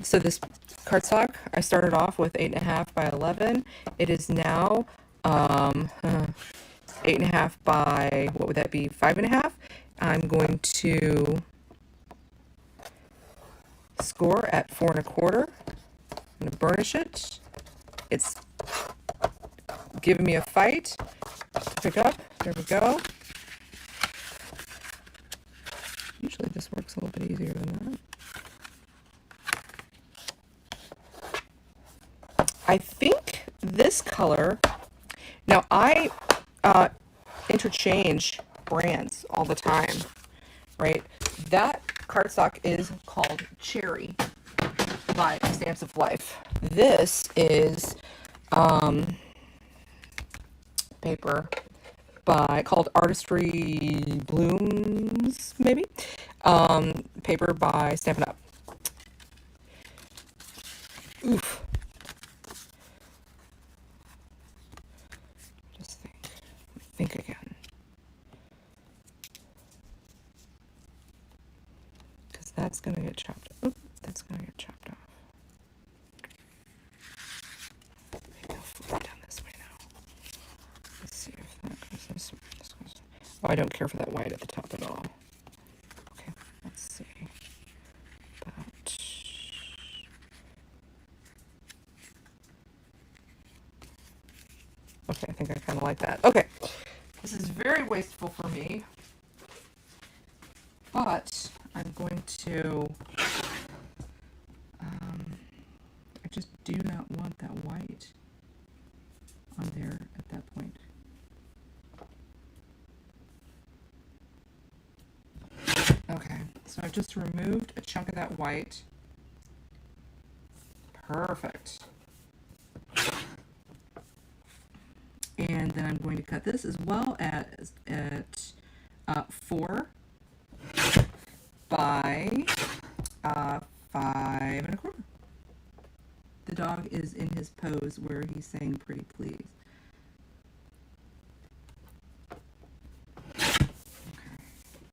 so this cardstock, I started off with 8.5 by 11. It is now 8.5 by, what would that be, 5.5. I'm going to score at 4.25. I'm going to burnish it. It's giving me a fight to pick up. There we go. Usually this works a little bit easier than that. I think this color, now I interchange brands all the time, right? That cardstock is called Cherry by Stamps of Life. This is paper called Artistry Blooms, maybe? Paper by Stampin' Up. Oof. Just think again. Because that's going to get chopped off. Oop, that's going to get chopped off. Maybe I'll flip it down this way now. Let's see if that goes this way. This goes. Oh, I don't care for that white at the top at all. Okay, let's see. About. Okay, I think I kind of like that. Okay, this is very wasteful for me, but I'm going to, I just do not want that white on there at that point. Okay, so I've just removed a chunk of that white. Perfect. And then I'm going to cut this as well at 4 by 5.25. The dog is in his pose where he's saying pretty please. Okay,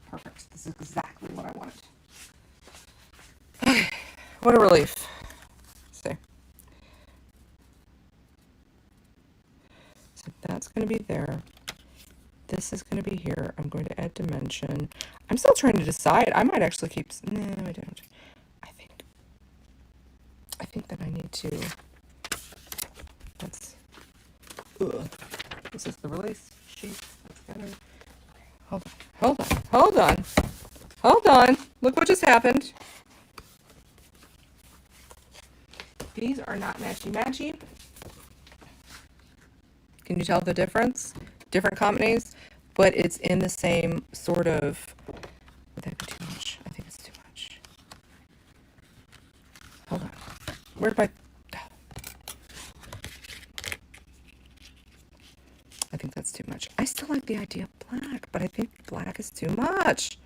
perfect. This is exactly what I wanted. What a relief. See. So that's going to be there. This is going to be here. I'm going to add dimension. I'm still trying to decide. I might actually keep... No, I don't. I think that I need to... That's... Ugh. This is the release sheet. Let's get it. Hold on. Hold on. Hold on. Hold on. Look what just happened. These are not matchy-matchy. Can you tell the difference? Different companies, but it's in the same sort of... Would that be too much? I think it's too much. Hold on. Where'd my... I think that's too much. I still like the idea of black, but I think black is too much.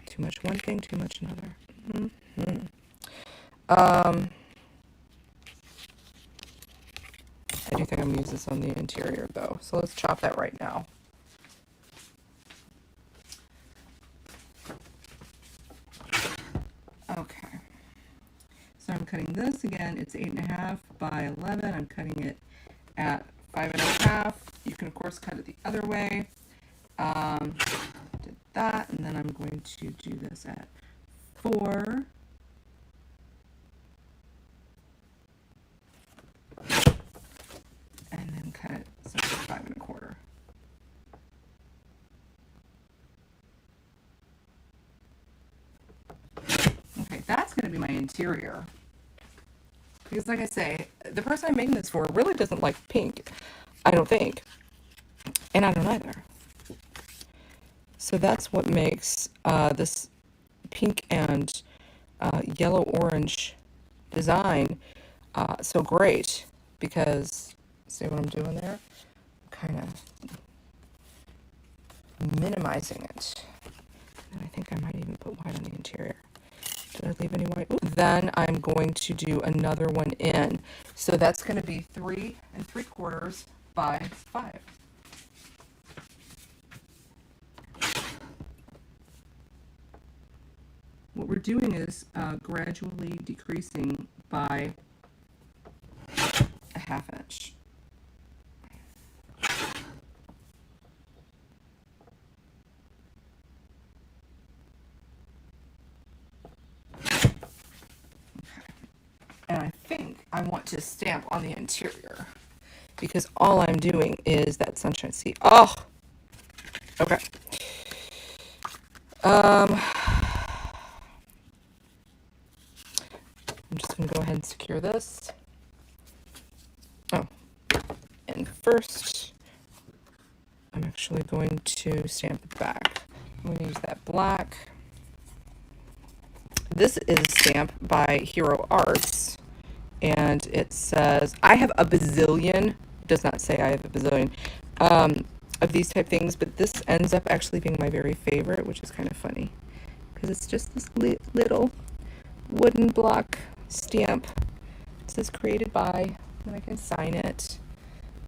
Too much one thing, too much another. I do think I'm gonna use this on the interior though. So let's chop that right now. Okay. So I'm cutting this again. It's 8.5 by 11. I'm cutting it at 5.5. You can of course cut it the other way. Did that, and then I'm going to do this at 4. And then cut it so it's 5.25. Okay, that's going to be my interior. Because like I say, the person I'm making this for really doesn't like pink, I don't think. And I don't either. So that's what makes this pink and yellow-orange design so great. Because, see what I'm doing there? Kind of minimizing it. And I think I might even put white on the interior. Did I leave any white? Ooh, then I'm going to do another one in. So that's going to be 3 3/4 by 5. What we're doing is gradually decreasing by a 1/2 inch. And I think I want to stamp on the interior because all I'm doing is that sunshine. See, oh, okay. I'm just gonna go ahead and secure this. Oh, and first, I'm actually going to stamp the back. I'm gonna use that black. This is a stamp by Hero Arts, and it says, I have a bazillion, it does not say I have a bazillion, of these type things, but this ends up actually being my very favorite, which is kind of funny, because it's just this little wooden block stamp. It says created by, and I can sign it.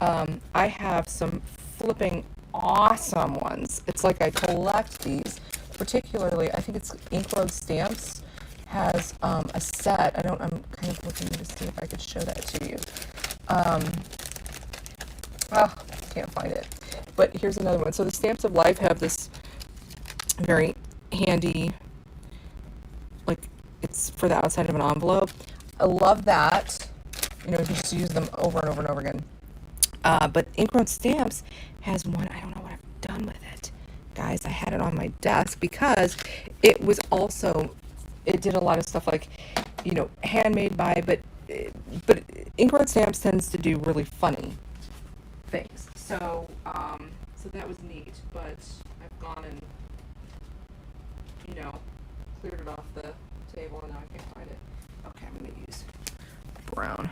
I have some flipping awesome ones. It's like I collect these, particularly, I think it's Ink Road Stamps has a set. I'm kind of looking to see if I could show that to you. Can't find it. But here's another one. So the Stamps of Life have this very handy, like it's for the outside of an envelope. I love that. You know, you just use them over and over and over again. But Ink Road Stamps has one. I don't know what I've done with it. Guys, I had it on my desk because it was also, it did a lot of stuff like, you know, handmade by, but Ink Road Stamps tends to do really funny things. So, so that was neat, but I've gone and, you know, cleared it off the table and now I can't find it. Okay, I'm going to use brown.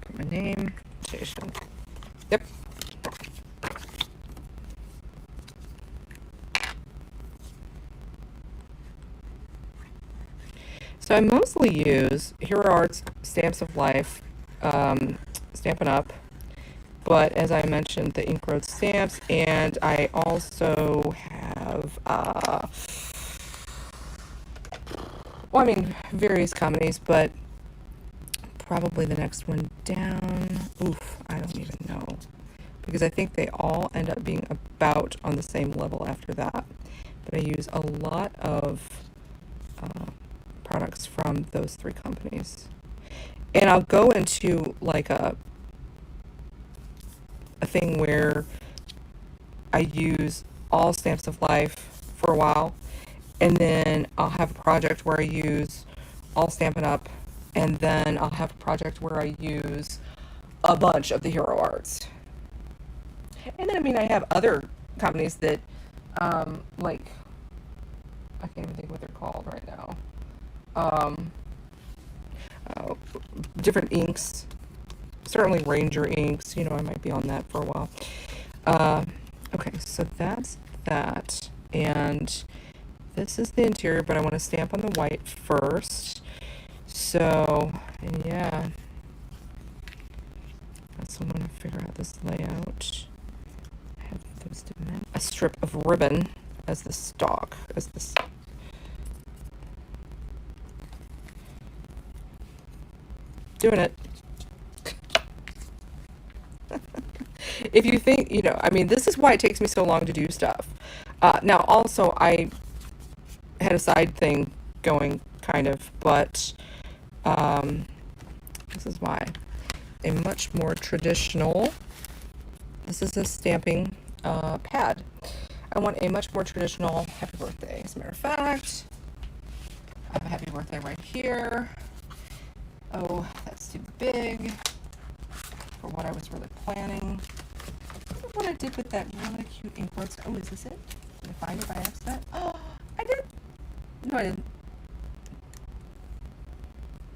Put my name. Yep. So I mostly use Hero Arts Stamps of Life, Stampin' Up, but as I mentioned, the Ink Road stamps, and I also have, well, I mean, various companies, but probably the next one down, oof, I don't even know, because I think they all end up being about on the same level after that, but I use a lot of products from those 3 companies. And I'll go into like a thing where I use all Stamps of Life for a while, and then I'll have a project where I use all Stampin' Up, and then I'll have a project where I use a bunch of the Hero Arts. And then, I mean, I have other companies that, like, I can't even think what they're called right now. Different inks, certainly Ranger inks, you know, I might be on that for a while. Okay, so that's that, and this is the interior, but I want to stamp on the white first. So, yeah, also want to figure out this layout. I have those dimensions. A strip of ribbon as the stalk, as this. Doing it. If you think, you know, I mean, this is why it takes me so long to do stuff. Now, also, I had a side thing going, kind of, but this is why. A much more traditional, this is a stamping pad. I want a much more traditional happy birthday. As a matter of fact, I have a happy birthday right here. Oh, that's too big for what I was really planning. What I did with that really cute ink road. Oh, is this it? Did I find it by accident? Oh, I did. No, I didn't.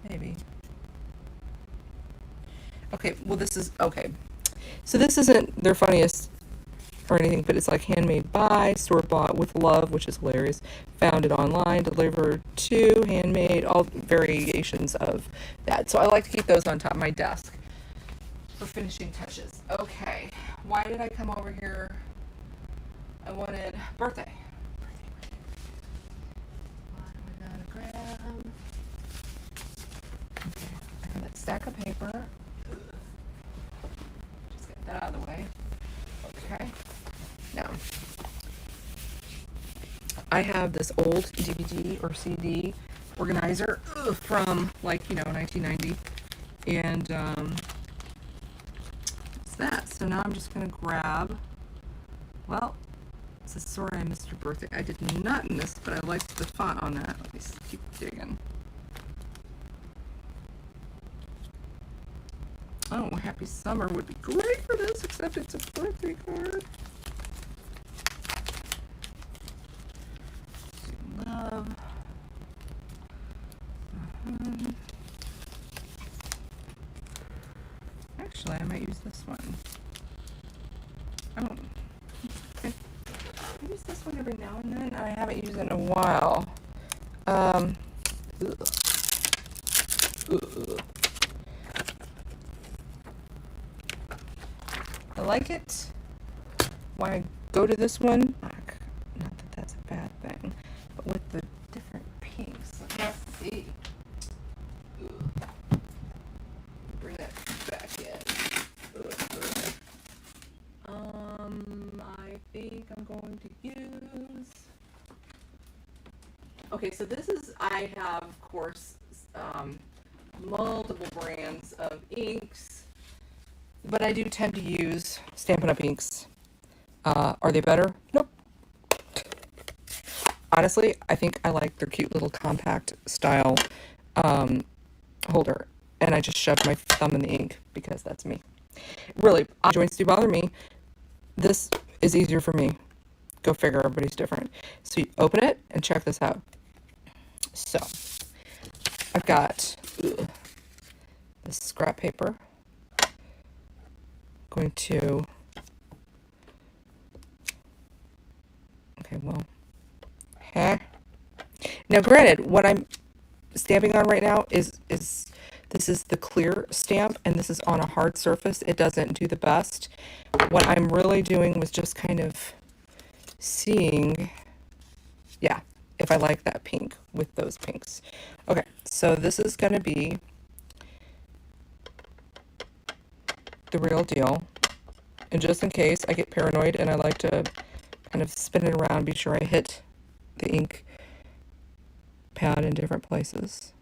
Maybe. Okay, well, this is okay. So this isn't their funniest or anything, but it's like handmade by, store bought with love, which is hilarious. Found it online, delivered to, handmade, all variations of that. So I like to keep those on top of my desk for finishing touches. Okay, why did I come over here? I wanted birthday. What am I gonna grab? Okay, I have that stack of paper. Just get that out of the way. Okay. Now, I have this old DVD or CD organizer from, like, you know, 1990, and it's that. So now I'm just going to grab, well, it says, sorry I missed your birthday. I did not miss, but I liked the font on that. Let me keep digging. Oh, Happy Summer would be great for this, except it's a birthday card. Love. Actually, I might use this one. Oh, okay. I use this one every now and then. I haven't used it in a while. Ugh. Ugh. I like it. Why I go to this one? Not that that's a bad thing, but with the different pinks. Let's see. Ugh. Bring that back in. I think I'm going to use. Okay, so this is. I have, of course, multiple brands of inks. But I do tend to use Stampin' Up! Inks. Are they better? Nope. Honestly, I think I like their cute little compact style holder. And I just shoved my thumb in the ink because that's me. Really, joints do bother me. This is easier for me. Go figure, everybody's different. So you open it and check this out. So, I've got this scrap paper. Going to, okay, well, now granted, what I'm stamping on right now is this is the clear stamp, and this is on a hard surface. It doesn't do the best. What I'm really doing was just kind of seeing, yeah, if I like that pink with those pinks. Okay, so this is going to be the real deal. And just in case I get paranoid and I like to kind of spin it around, be sure I hit the ink pad in different places.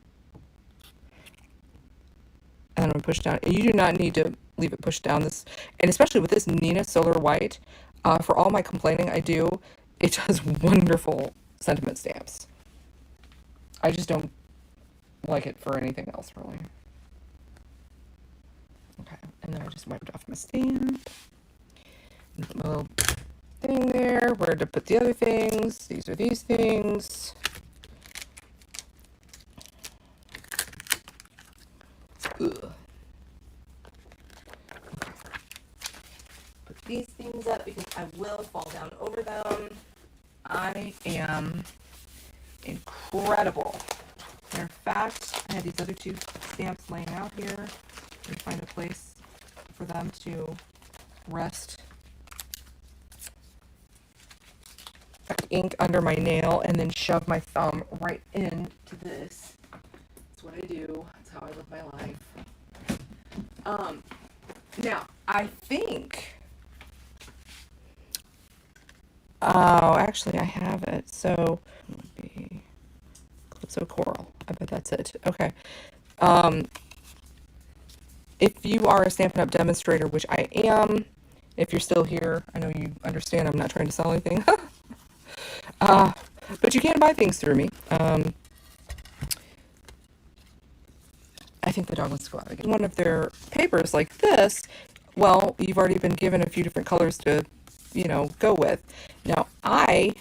And I'm going to push down. You do not need to leave it pushed down. This, and especially with this Nina Solar White, for all my complaining I do, it does wonderful sentiment stamps. I just don't like it for anything else, really. Okay, and then I just wiped off my stamp. Little thing there, where to put the other things. These are these things. Ugh. Put these things up because I will fall down over them. I am incredible. Matter of fact, I had these other two stamps laying out here. Let me find a place for them to rest ink under my nail and then shove my thumb right into this. That's what I do. That's how I live my life. Now, I think... Oh, actually, I have it. So, Calypso Coral. I bet that's it. Okay. If you are a Stampin' Up! Demonstrator, which I am, if you're still here, I know you understand I'm not trying to sell anything. But you can buy things through me. I think the dog wants to go out again. One of their papers like this, well, you've already been given a few different colors to, go with. Now, I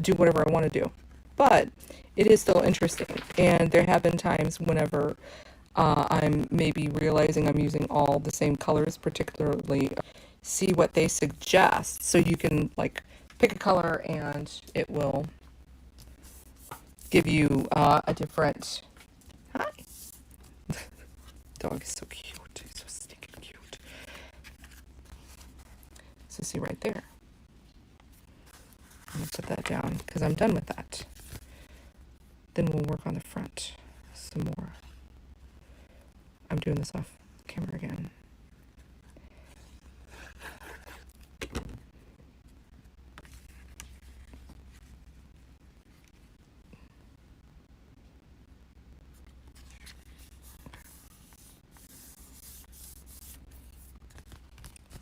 do whatever I want to do, but it is still interesting. And there have been times whenever I'm maybe realizing I'm using all the same colors, particularly see what they suggest. So you can like pick a color and it will give you a different... Hi. Dog is so cute. He's so stinking cute. So see right there. I'm gonna put that down because I'm done with that. Then we'll work on the front some more. I'm doing this off camera again.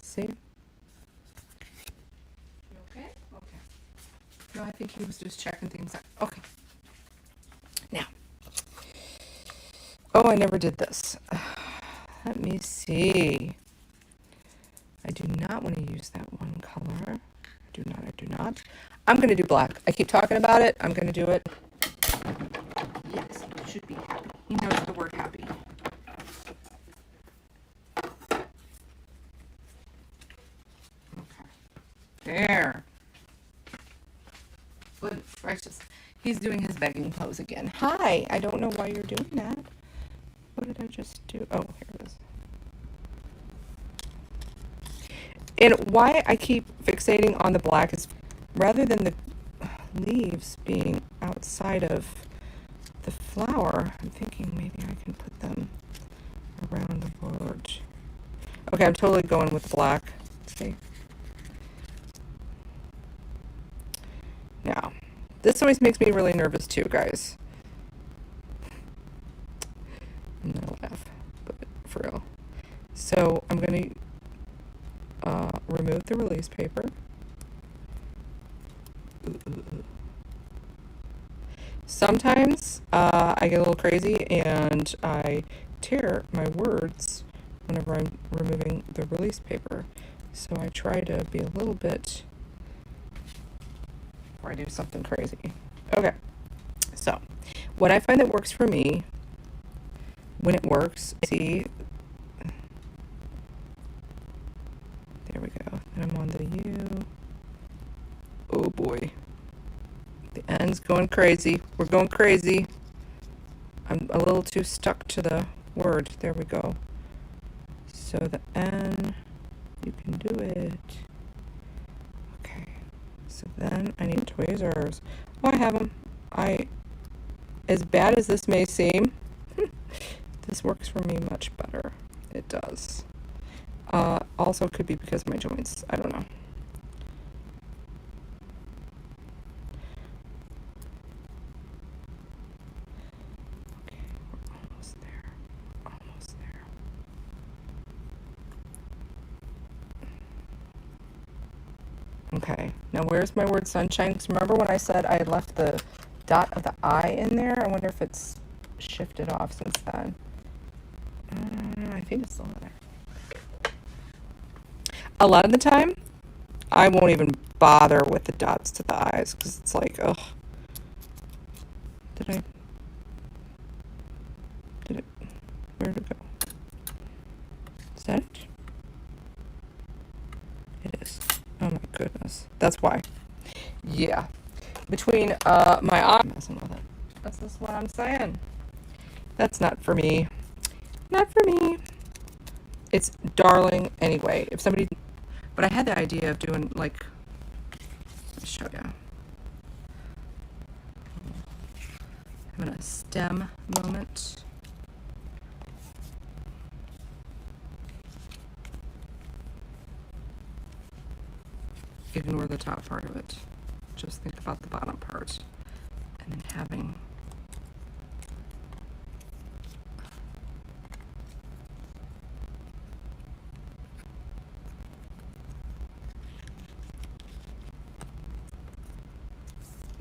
See? You okay? Okay. No, I think he was just checking things out. Okay. Now. Oh, I never did this. Let me see. I do not want to use that one color. I do not. I'm going to do black. I keep talking about it. I'm going to do it. Yes, he should be happy. He knows the word happy. Okay. There. Goodness gracious. He's doing his begging pose again. Hi. I don't know why you're doing that. What did I just do? Oh, here it is. And why I keep fixating on the black is rather than the leaves being outside of the flower, I'm thinking maybe I can put them around the word. Okay, I'm totally going with black. See? Now, this always makes me really nervous too, guys. I'm gonna laugh, but for real. So I'm gonna remove the release paper. Sometimes I get a little crazy and I tear my words whenever I'm removing the release paper. So I try to be a little bit before I do something crazy. Okay, so what I find that works for me when it works, see, there we go. And I'm on the U. Oh boy. The N's going crazy. We're going crazy. I'm a little too stuck to the word. There we go. So the N, you can do it. Okay. So then I need tweezers. Oh, I have them. As bad as this may seem, this works for me much better. It does. Also could be because of my joints. I don't know. Okay, we're almost there. Almost there. Okay, now where's my word sunshine? Because remember when I said I had left the dot of the I in there? I wonder if it's shifted off since then. I think it's still in there. A lot of the time, I won't even bother with the dots to the eyes because it's like, ugh. Did it? Where did it go? Is that it? It is. Oh my goodness. That's why. Yeah. Between my eyes, I'm messing with it. That's just what I'm saying. That's not for me. Not for me. It's darling anyway. If somebody, but I had the idea of doing like, let me show you. Having a stem moment. Ignore the top part of it. Just think about the bottom part. And then having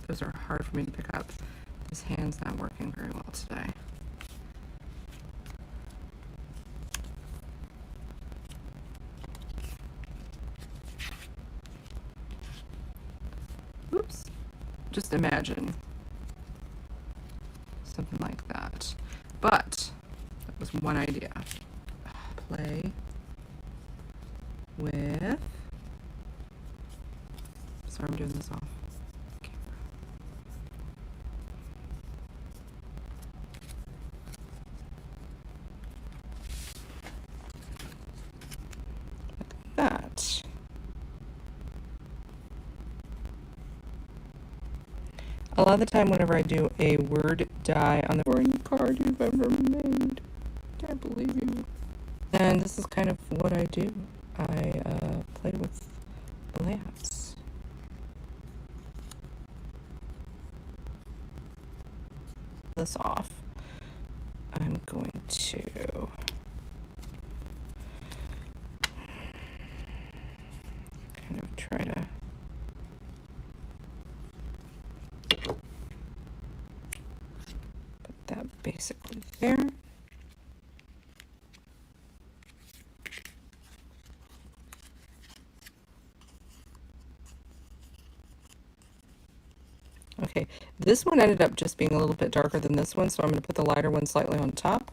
those are hard for me to pick up. This hand's not working very well today. Oops. Just imagine something like that. But that was one idea. Play with, sorry, I'm doing this off camera. Like that. A lot of the time whenever I do a word die on the boring card you've ever made, can't believe you. And this is kind of what I do. I play with the layouts. This off. I'm going to kind of try to put that basically there. Okay, this one ended up just being a little bit darker than this one, so I'm going to put the lighter one slightly on top.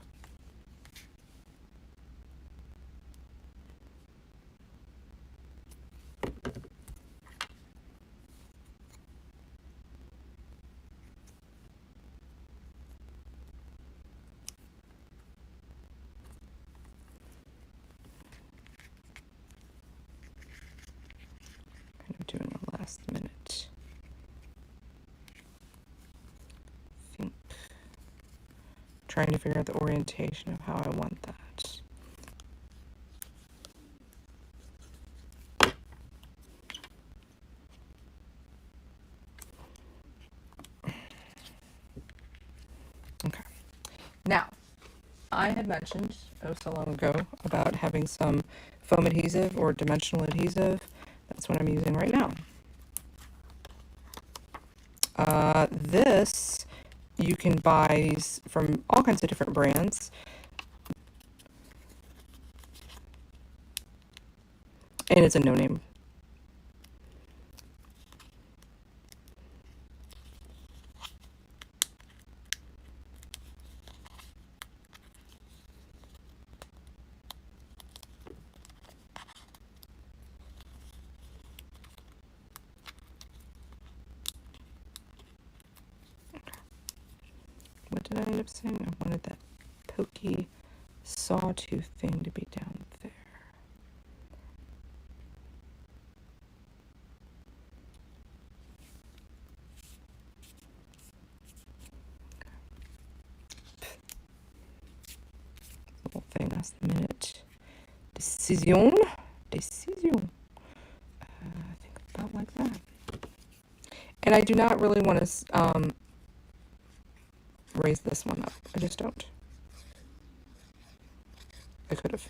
Kind of doing a last minute. Trying to figure out the orientation of how I want that. Okay. Now, I had mentioned so long ago about having some foam adhesive or dimensional adhesive. That's what I'm using right now. This you can buy from all kinds of different brands. And it's a no-name. What did I end up saying? I wanted that pokey sawtooth thing to be down there. Little thing, last minute. Decision. I think about like that. And I do not really want to raise this one up. I just don't. I could have.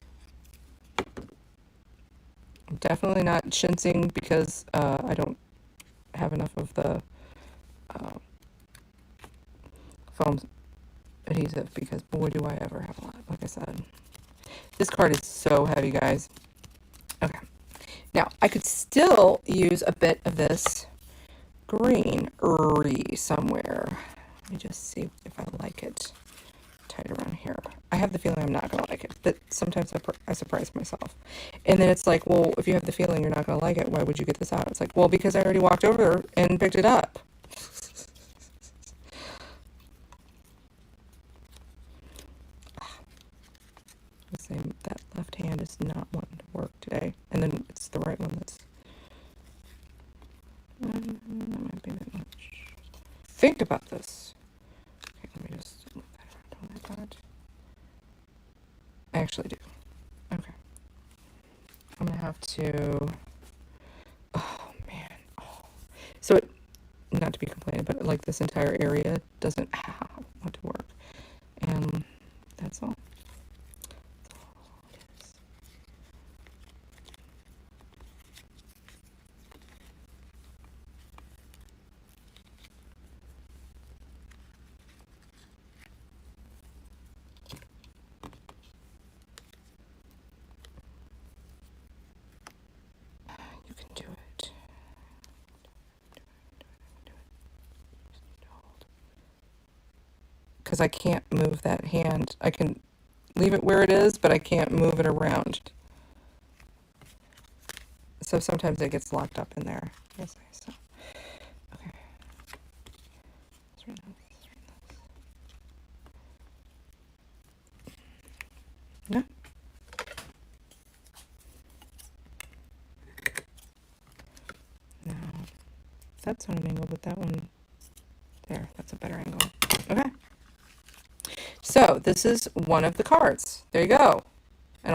I'm definitely not shinsing because I don't have enough of the foam adhesive, because boy do I ever have a lot. Like I said, this card is so heavy, guys. Okay, now I could still use a bit of this greenery somewhere. Let me just see if I like it tied around here. I have the feeling I'm not gonna like it, but sometimes I surprise myself. And then it's like, well, if you have the feeling you're not gonna like it, why would you get this out? It's like, well, because I already walked over and picked it up. Same, that left hand hand is not wanting to work today. And then it's the right one that's... that might be a bit much. Think about this. Okay, let me just move that around. Don't worry about it. I actually do. Okay. I'm going to have to... Oh, man. Oh. So it... Not to be complaining, but like this entire area doesn't want to work. And that's all. That's all it is. You can do it. Because I can't move that hand. I can leave it where it is, but I can't move it around. So sometimes it gets locked up in there. Yes, so. Okay. No. No. That's not an angle, but that one there, that's a better angle. Okay. So this is one of the cards. There you go.